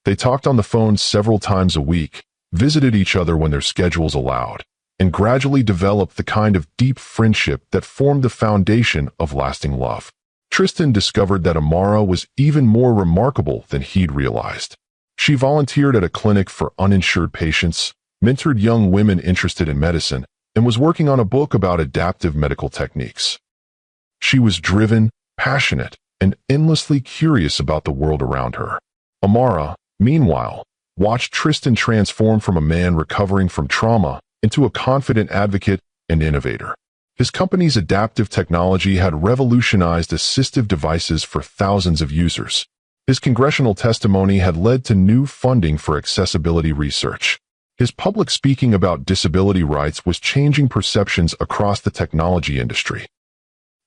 They talked on the phone several times a week, visited each other when their schedules allowed, and gradually developed the kind of deep friendship that formed the foundation of lasting love. Tristan discovered that Amara was even more remarkable than he'd realized. She volunteered at a clinic for uninsured patients, mentored young women interested in medicine, and was working on a book about adaptive medical techniques. She was driven, passionate, and endlessly curious about the world around her. Amara, meanwhile, watched Tristan transform from a man recovering from trauma into a confident advocate and innovator. His company's adaptive technology had revolutionized assistive devices for thousands of users. His congressional testimony had led to new funding for accessibility research. His public speaking about disability rights was changing perceptions across the technology industry.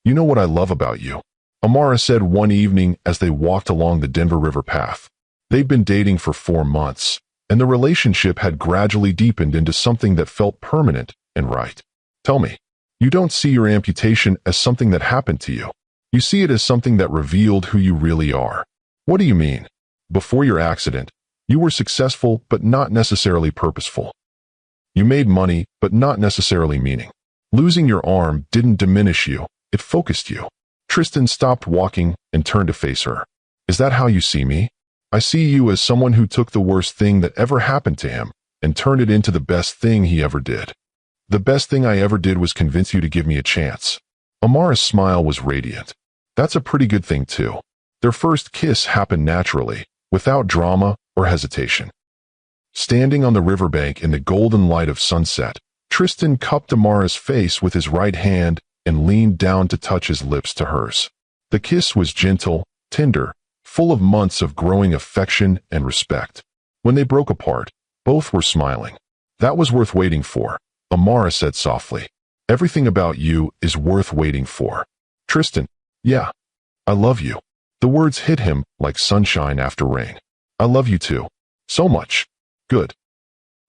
"You know what I love about you?" Amara said one evening as they walked along the Denver River path. They'd been dating for 4 months, and the relationship had gradually deepened into something that felt permanent and right. Tell me, you don't see your amputation as something that happened to you. You see it as something that revealed who you really are. What do you mean? Before your accident, you were successful but not necessarily purposeful. You made money but not necessarily meaning. Losing your arm didn't diminish you, it focused you. Tristan stopped walking and turned to face her. Is that how you see me? I see you as someone who took the worst thing that ever happened to him and turned it into the best thing he ever did. The best thing I ever did was convince you to give me a chance. Amara's smile was radiant. That's a pretty good thing too. Their first kiss happened naturally, without drama or hesitation. Standing on the riverbank in the golden light of sunset, Tristan cupped Amara's face with his right hand and leaned down to touch his lips to hers. The kiss was gentle, tender, full of months of growing affection and respect. When they broke apart, both were smiling. That was worth waiting for, Amara said softly. Everything about you is worth waiting for. Tristan, yeah, I love you. The words hit him like sunshine after rain. I love you too. So much. Good.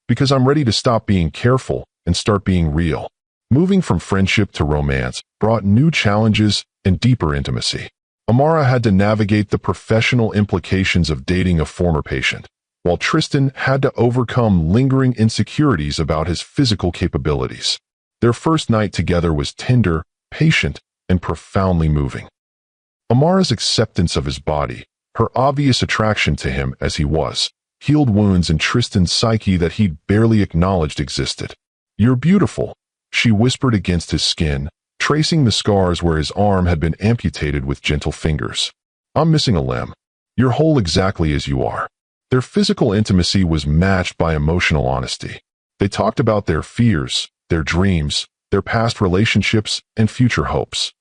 Because I'm ready to stop being careful and start being real. Moving from friendship to romance brought new challenges and deeper intimacy. Amara had to navigate the professional implications of dating a former patient, while Tristan had to overcome lingering insecurities about his physical capabilities. Their first night together was tender, patient, and profoundly moving. Amara's acceptance of his body, her obvious attraction to him as he was, healed wounds in Tristan's psyche that he'd barely acknowledged existed. You're beautiful, she whispered against his skin, tracing the scars where his arm had been amputated with gentle fingers. I'm missing a limb. You're whole exactly as you are. Their physical intimacy was matched by emotional honesty. They talked about their fears, their dreams, their past relationships, and future hopes.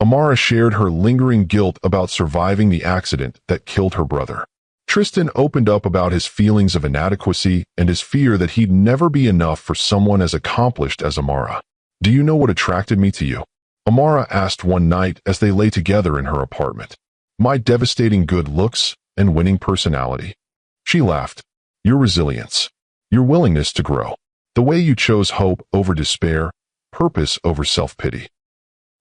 Amara shared her lingering guilt about surviving the accident that killed her brother. Tristan opened up about his feelings of inadequacy and his fear that he'd never be enough for someone as accomplished as Amara. Do you know what attracted me to you? Amara asked one night as they lay together in her apartment. My devastating good looks and winning personality. She laughed. Your resilience. Your willingness to grow. The way you chose hope over despair, purpose over self-pity.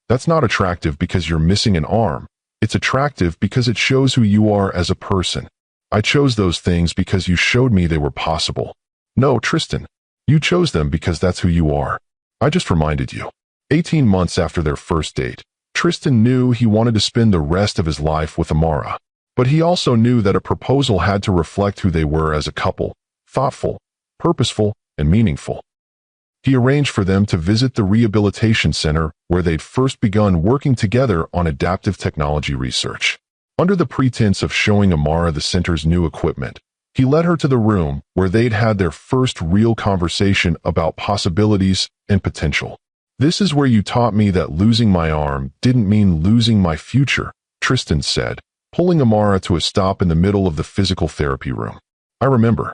That's not attractive because you're missing an arm. It's attractive because it shows who you are as a person. I chose those things because you showed me they were possible. No, Tristan, you chose them because that's who you are. I just reminded you. 18 months after their first date, Tristan knew he wanted to spend the rest of his life with Amara. But he also knew that a proposal had to reflect who they were as a couple, thoughtful, purposeful, and meaningful. He arranged for them to visit the rehabilitation center where they'd first begun working together on adaptive technology research. Under the pretense of showing Amara the center's new equipment, he led her to the room where they'd had their first real conversation about possibilities and potential. This is where you taught me that losing my arm didn't mean losing my future, Tristan said, pulling Amara to a stop in the middle of the physical therapy room. I remember.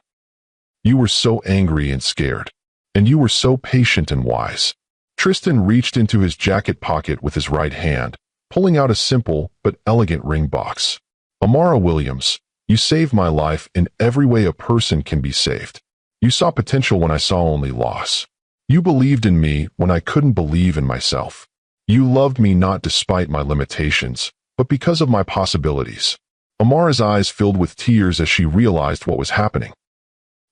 You were so angry and scared. And you were so patient and wise. Tristan reached into his jacket pocket with his right hand, pulling out a simple but elegant ring box. Amara Williams, you saved my life in every way a person can be saved. You saw potential when I saw only loss. You believed in me when I couldn't believe in myself. You loved me not despite my limitations, but because of my possibilities. Amara's eyes filled with tears as she realized what was happening.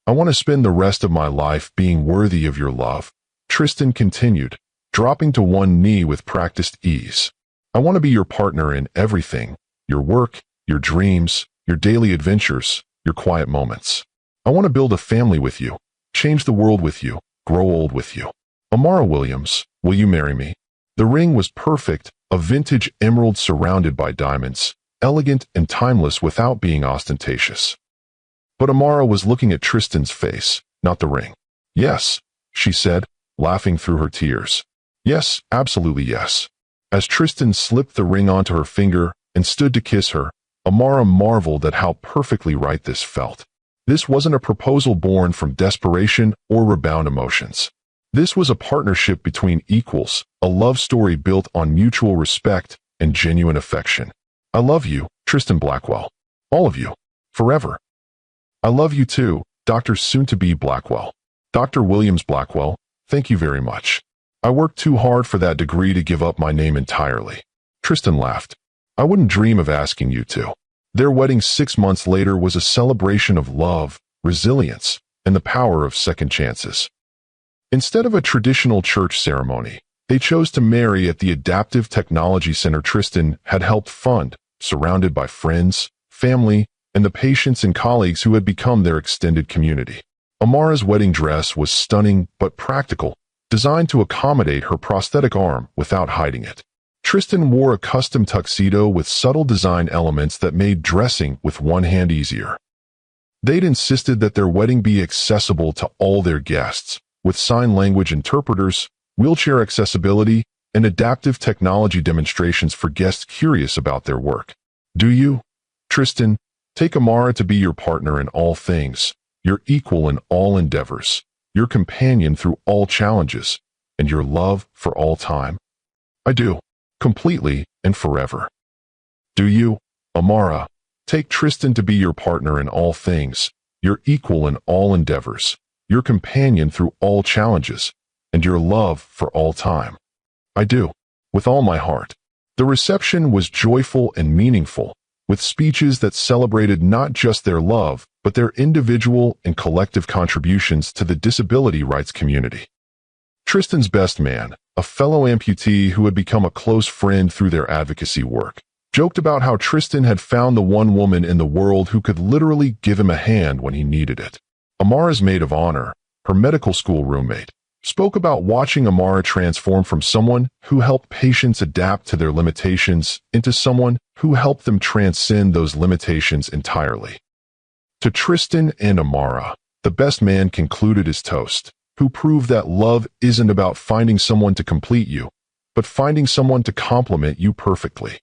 I want to spend the rest of my life being worthy of your love, Tristan continued, dropping to one knee with practiced ease. I want to be your partner in everything, your work, your dreams, your daily adventures, your quiet moments. I want to build a family with you, change the world with you, grow old with you. Amara Williams, will you marry me? The ring was perfect, a vintage emerald surrounded by diamonds, elegant and timeless without being ostentatious. But Amara was looking at Tristan's face, not the ring. Yes, she said, laughing through her tears. Yes, absolutely yes. As Tristan slipped the ring onto her finger and stood to kiss her, Amara marveled at how perfectly right this felt. This wasn't a proposal born from desperation or rebound emotions. This was a partnership between equals, a love story built on mutual respect and genuine affection. I love you, Tristan Blackwell. All of you. Forever. I love you too, Dr. Soon-to-be Blackwell. Dr. Williams Blackwell, thank you very much. I worked too hard for that degree to give up my name entirely. Tristan laughed. I wouldn't dream of asking you to. Their wedding 6 months later was a celebration of love, resilience, and the power of second chances. Instead of a traditional church ceremony, they chose to marry at the Adaptive Technology Center Tristan had helped fund, surrounded by friends, family, and the patients and colleagues who had become their extended community. Amara's wedding dress was stunning but practical, designed to accommodate her prosthetic arm without hiding it. Tristan wore a custom tuxedo with subtle design elements that made dressing with one hand easier. They'd insisted that their wedding be accessible to all their guests, with sign language interpreters, wheelchair accessibility, and adaptive technology demonstrations for guests curious about their work. Do you, Tristan, take Amara to be your partner in all things, your equal in all endeavors, your companion through all challenges, and your love for all time? I do, completely and forever. Do you, Amara, take Tristan to be your partner in all things, your equal in all endeavors, your companion through all challenges, and your love for all time? I do, with all my heart. The reception was joyful and meaningful, with speeches that celebrated not just their love, but their individual and collective contributions to the disability rights community. Tristan's best man, a fellow amputee who had become a close friend through their advocacy work, joked about how Tristan had found the one woman in the world who could literally give him a hand when he needed it. Amara's maid of honor, her medical school roommate, spoke about watching Amara transform from someone who helped patients adapt to their limitations into someone who helped them transcend those limitations entirely. To Tristan and Amara, the best man concluded his toast, who proved that love isn't about finding someone to complete you, but finding someone to complement you perfectly.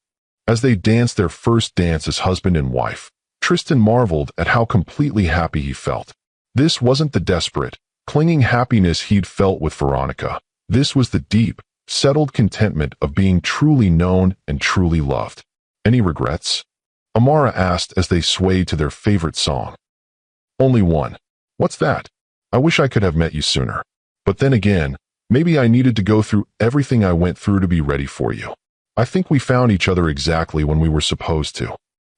As they danced their first dance as husband and wife, Tristan marveled at how completely happy he felt. This wasn't the desperate, clinging happiness he'd felt with Veronica. This was the deep, settled contentment of being truly known and truly loved. Any regrets? Amara asked as they swayed to their favorite song. Only one. What's that? I wish I could have met you sooner. But then again, maybe I needed to go through everything I went through to be ready for you. I think we found each other exactly when we were supposed to.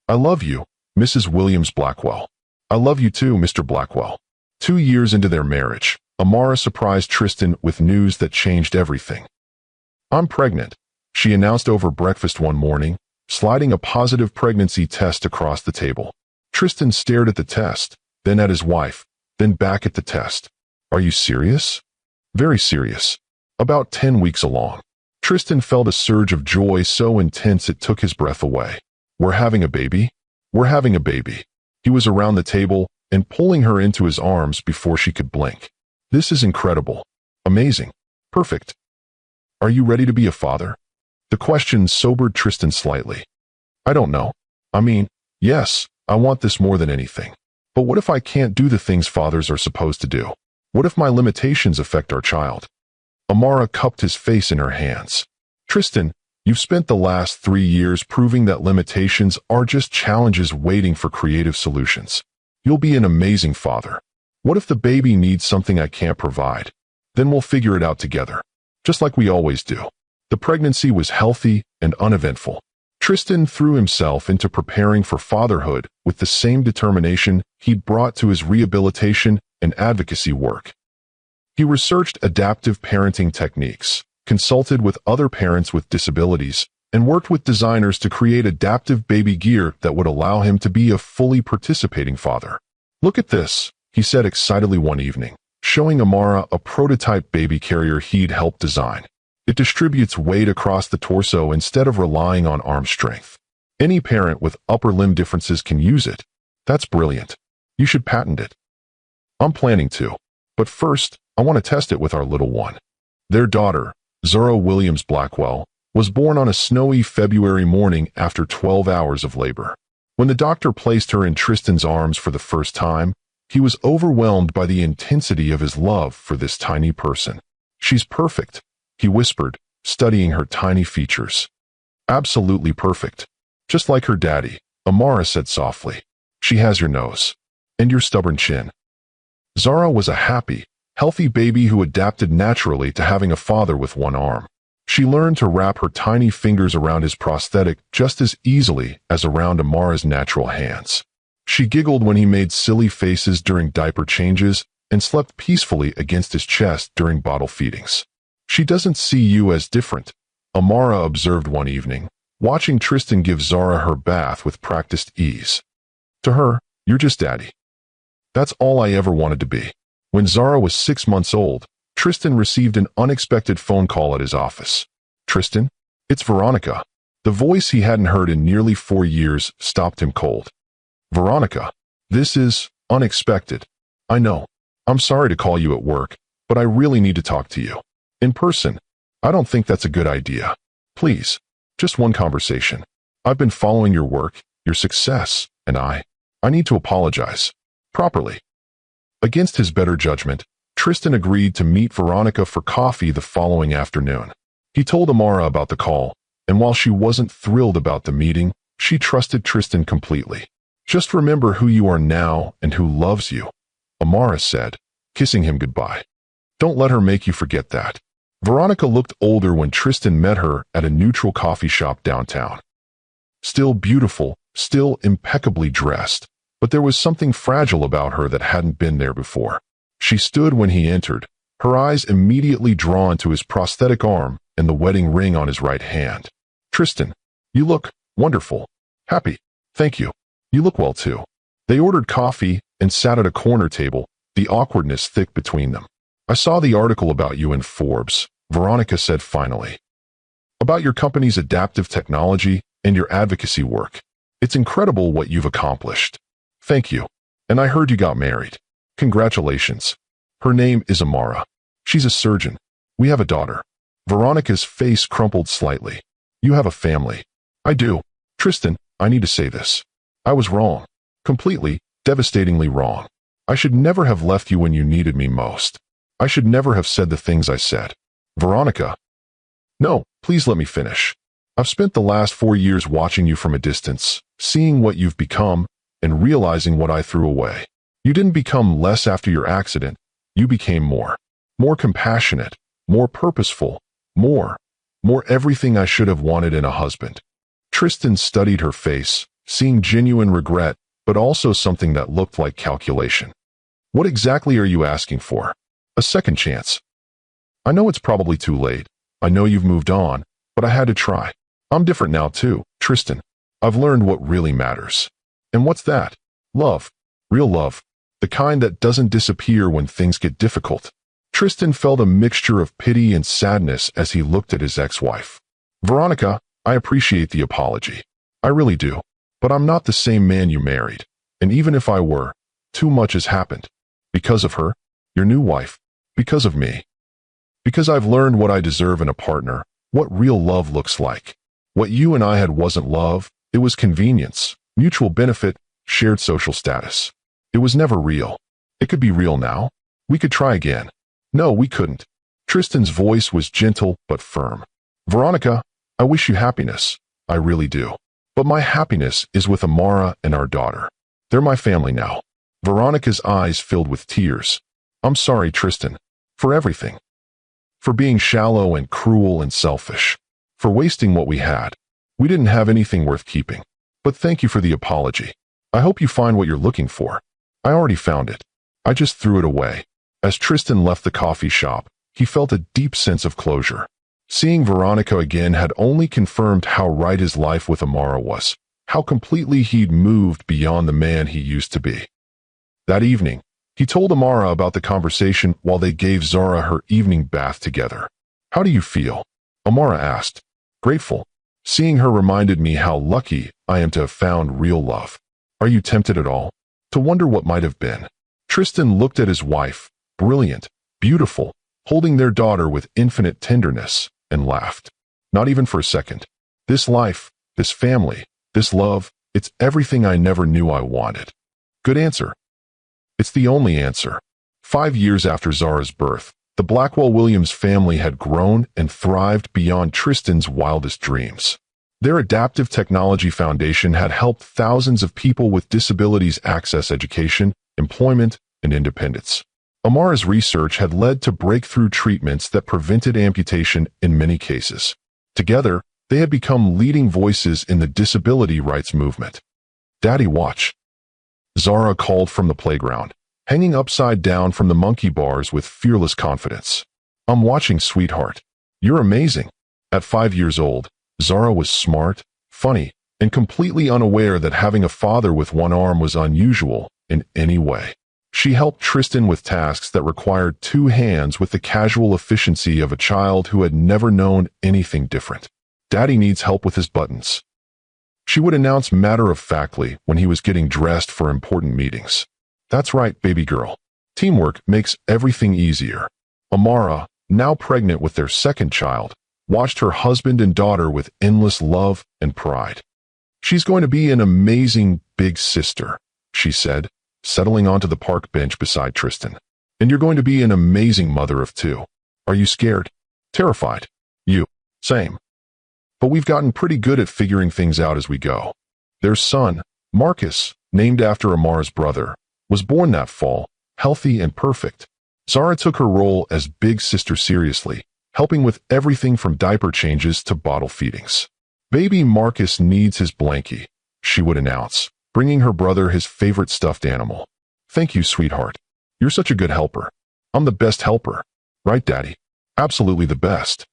I love you, Mrs. Williams Blackwell. I love you too, Mr. Blackwell. 2 years into their marriage, Amara surprised Tristan with news that changed everything. I'm pregnant, she announced over breakfast one morning, sliding a positive pregnancy test across the table. Tristan stared at the test, then at his wife, then back at the test. Are you serious? Very serious. About 10 weeks along. Tristan felt a surge of joy so intense it took his breath away. We're having a baby? We're having a baby. He was around the table and pulling her into his arms before she could blink. This is incredible. Amazing. Perfect. Are you ready to be a father? The question sobered Tristan slightly. I don't know. I mean, yes, I want this more than anything. But what if I can't do the things fathers are supposed to do? What if my limitations affect our child? Amara cupped his face in her hands. Tristan, you've spent the last 3 years proving that limitations are just challenges waiting for creative solutions. You'll be an amazing father. What if the baby needs something I can't provide? Then we'll figure it out together, just like we always do. The pregnancy was healthy and uneventful. Tristan threw himself into preparing for fatherhood with the same determination he'd brought to his rehabilitation and advocacy work. He researched adaptive parenting techniques, consulted with other parents with disabilities, and worked with designers to create adaptive baby gear that would allow him to be a fully participating father. Look at this, he said excitedly one evening, showing Amara a prototype baby carrier he'd helped design. It distributes weight across the torso instead of relying on arm strength. Any parent with upper limb differences can use it. That's brilliant. You should patent it. I'm planning to. But first, I want to test it with our little one. Their daughter, Zora Williams Blackwell, was born on a snowy February morning after 12 hours of labor. When the doctor placed her in Tristan's arms for the first time, he was overwhelmed by the intensity of his love for this tiny person. She's perfect, he whispered, studying her tiny features. Absolutely perfect. Just like her daddy, Amara said softly. She has your nose. And your stubborn chin. Zara was a happy, healthy baby who adapted naturally to having a father with one arm. She learned to wrap her tiny fingers around his prosthetic just as easily as around Amara's natural hands. She giggled when he made silly faces during diaper changes and slept peacefully against his chest during bottle feedings. She doesn't see you as different, Amara observed one evening, watching Tristan give Zara her bath with practiced ease. To her, you're just daddy. That's all I ever wanted to be. When Zara was 6 months old, Tristan received an unexpected phone call at his office. Tristan? It's Veronica. The voice he hadn't heard in nearly 4 years stopped him cold. Veronica, this is unexpected. I know. I'm sorry to call you at work, but I really need to talk to you. In person. I don't think that's a good idea. Please, just one conversation. I've been following your work, your success, and I need to apologize. Properly. Against his better judgment, Tristan agreed to meet Veronica for coffee the following afternoon. He told Amara about the call, and while she wasn't thrilled about the meeting, she trusted Tristan completely. Just remember who you are now and who loves you, Amara said, kissing him goodbye. Don't let her make you forget that. Veronica looked older when Tristan met her at a neutral coffee shop downtown. Still beautiful, still impeccably dressed, but there was something fragile about her that hadn't been there before. She stood when he entered, her eyes immediately drawn to his prosthetic arm and the wedding ring on his right hand. Tristan, you look wonderful. Happy. Thank you. You look well too. They ordered coffee and sat at a corner table, the awkwardness thick between them. I saw the article about you in Forbes, Veronica said finally. About your company's adaptive technology and your advocacy work. It's incredible what you've accomplished. Thank you. And I heard you got married. Congratulations. Her name is Amara. She's a surgeon. We have a daughter. Veronica's face crumpled slightly. You have a family. I do. Tristan, I need to say this. I was wrong. Completely, devastatingly wrong. I should never have left you when you needed me most. I should never have said the things I said. Veronica. No, please let me finish. I've spent the last 4 years watching you from a distance, seeing what you've become, and realizing what I threw away. You didn't become less after your accident. You became more. More compassionate, more purposeful, more everything I should have wanted in a husband. Tristan studied her face, seeing genuine regret, but also something that looked like calculation. What exactly are you asking for? A second chance. I know it's probably too late. I know you've moved on, but I had to try. I'm different now too, Tristan. I've learned what really matters. And what's that? Love. Real love. The kind that doesn't disappear when things get difficult. Tristan felt a mixture of pity and sadness as he looked at his ex-wife. Veronica, I appreciate the apology. I really do. But I'm not the same man you married. And even if I were, too much has happened. Because of her, your new wife. Because of me. Because I've learned what I deserve in a partner, what real love looks like. What you and I had wasn't love, it was convenience, mutual benefit, shared social status. It was never real. It could be real now. We could try again. No, we couldn't. Tristan's voice was gentle but firm. Veronica, I wish you happiness. I really do. But my happiness is with Amara and our daughter. They're my family now. Veronica's eyes filled with tears. I'm sorry, Tristan. For everything. For being shallow and cruel and selfish. For wasting what we had. We didn't have anything worth keeping. But thank you for the apology. I hope you find what you're looking for. I already found it. I just threw it away. As Tristan left the coffee shop, he felt a deep sense of closure. Seeing Veronica again had only confirmed how right his life with Amara was, how completely he'd moved beyond the man he used to be. That evening, he told Amara about the conversation while they gave Zara her evening bath together. How do you feel? Amara asked. Grateful. Seeing her reminded me how lucky I am to have found real love. Are you tempted at all? To wonder what might have been? Tristan looked at his wife, brilliant, beautiful, holding their daughter with infinite tenderness, and laughed. Not even for a second. This life, this family, this love, it's everything I never knew I wanted. Good answer. It's the only answer. 5 years after Zara's birth, the Blackwell-Williams family had grown and thrived beyond Tristan's wildest dreams. Their adaptive technology foundation had helped thousands of people with disabilities access education, employment, and independence. Amara's research had led to breakthrough treatments that prevented amputation in many cases. Together, they had become leading voices in the disability rights movement. "Daddy, watch," Zara called from the playground, hanging upside down from the monkey bars with fearless confidence. "I'm watching, sweetheart. You're amazing." At 5 years old, Zara was smart, funny, and completely unaware that having a father with one arm was unusual in any way. She helped Tristan with tasks that required 2 hands with the casual efficiency of a child who had never known anything different. "Daddy needs help with his buttons," she would announce matter-of-factly when he was getting dressed for important meetings. "That's right, baby girl. Teamwork makes everything easier." Amara, now pregnant with their second child, watched her husband and daughter with endless love and pride. "She's going to be an amazing big sister," she said, settling onto the park bench beside Tristan. "And you're going to be an amazing mother of 2. Are you scared? Terrified? You? Same. But we've gotten pretty good at figuring things out as we go." Their son, Marcus, named after Amara's brother, was born that fall, healthy and perfect. Zara took her role as big sister seriously, helping with everything from diaper changes to bottle feedings. "Baby Marcus needs his blankie," she would announce, bringing her brother his favorite stuffed animal. "Thank you, sweetheart. You're such a good helper." "I'm the best helper." "Right, Daddy? Absolutely the best."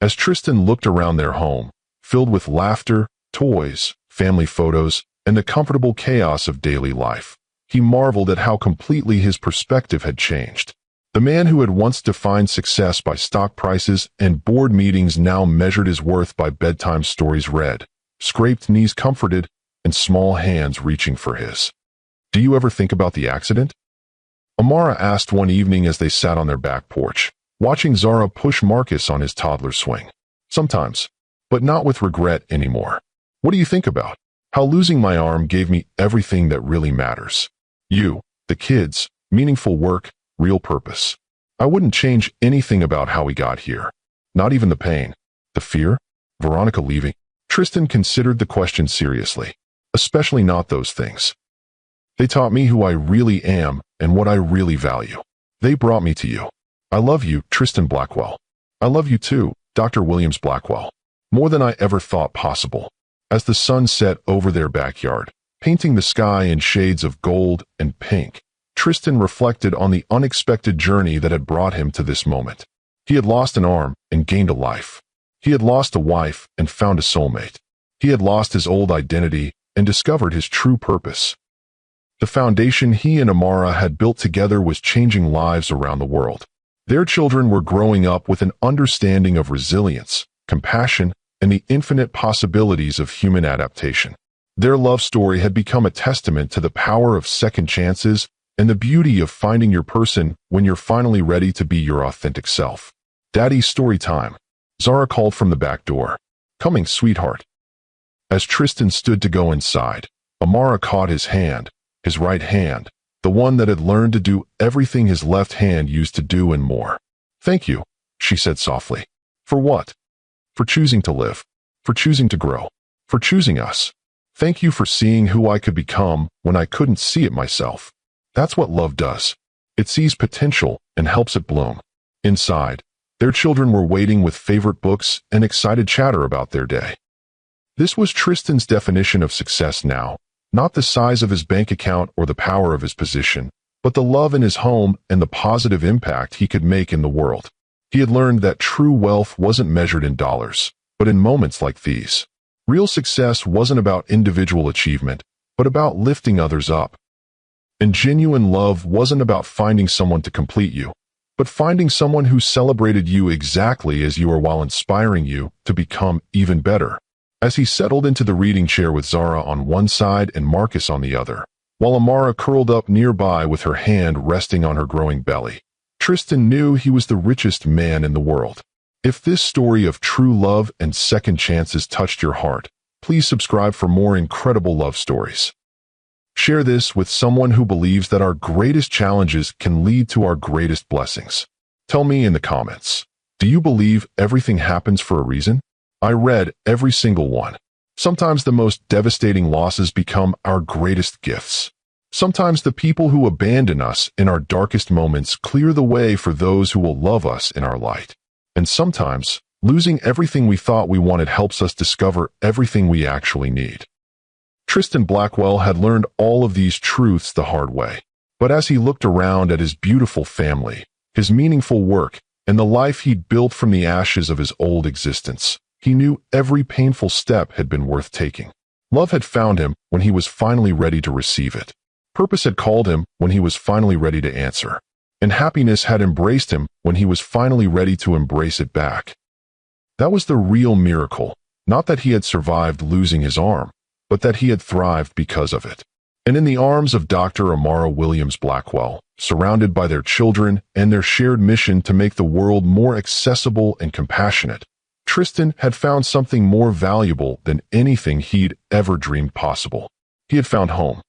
As Tristan looked around their home, filled with laughter, toys, family photos, and the comfortable chaos of daily life, he marveled at how completely his perspective had changed. The man who had once defined success by stock prices and board meetings now measured his worth by bedtime stories read, scraped knees comforted, and small hands reaching for his. "Do you ever think about the accident?" Amara asked one evening as they sat on their back porch, watching Zara push Marcus on his toddler swing. "Sometimes, but not with regret anymore." "What do you think about?" "How losing my arm gave me everything that really matters. You, the kids, meaningful work, real purpose. I wouldn't change anything about how we got here. Not even the pain. The fear? Veronica leaving?" Tristan considered the question seriously. "Especially not those things. They taught me who I really am and what I really value. They brought me to you. I love you, Tristan Blackwell. I love you too, Dr. Williams Blackwell. More than I ever thought possible." As the sun set over their backyard, painting the sky in shades of gold and pink, Tristan reflected on the unexpected journey that had brought him to this moment. He had lost an arm and gained a life. He had lost a wife and found a soulmate. He had lost his old identity and discovered his true purpose. The foundation he and Amara had built together was changing lives around the world. Their children were growing up with an understanding of resilience, compassion, and the infinite possibilities of human adaptation. Their love story had become a testament to the power of second chances and the beauty of finding your person when you're finally ready to be your authentic self. "Daddy's story time," Zara called from the back door. "Coming, sweetheart." As Tristan stood to go inside, Amara caught his hand, his right hand, the one that had learned to do everything his left hand used to do and more. "Thank you," she said softly. "For what?" "For choosing to live. For choosing to grow. For choosing us. Thank you for seeing who I could become when I couldn't see it myself. That's what love does. It sees potential and helps it bloom." Inside, their children were waiting with favorite books and excited chatter about their day. This was Tristan's definition of success now. Not the size of his bank account or the power of his position, but the love in his home and the positive impact he could make in the world. He had learned that true wealth wasn't measured in dollars, but in moments like these. Real success wasn't about individual achievement, but about lifting others up. And genuine love wasn't about finding someone to complete you, but finding someone who celebrated you exactly as you are while inspiring you to become even better. As he settled into the reading chair with Zara on one side and Marcus on the other, while Amara curled up nearby with her hand resting on her growing belly, Tristan knew he was the richest man in the world. If this story of true love and second chances touched your heart, please subscribe for more incredible love stories. Share this with someone who believes that our greatest challenges can lead to our greatest blessings. Tell me in the comments, do you believe everything happens for a reason? I read every single one. Sometimes the most devastating losses become our greatest gifts. Sometimes the people who abandon us in our darkest moments clear the way for those who will love us in our light. And sometimes, losing everything we thought we wanted helps us discover everything we actually need. Tristan Blackwell had learned all of these truths the hard way. But as he looked around at his beautiful family, his meaningful work, and the life he'd built from the ashes of his old existence, he knew every painful step had been worth taking. Love had found him when he was finally ready to receive it. Purpose had called him when he was finally ready to answer. And happiness had embraced him when he was finally ready to embrace it back. That was the real miracle, not that he had survived losing his arm, but that he had thrived because of it. And in the arms of Dr. Amara Williams Blackwell, surrounded by their children and their shared mission to make the world more accessible and compassionate, Tristan had found something more valuable than anything he'd ever dreamed possible. He had found home.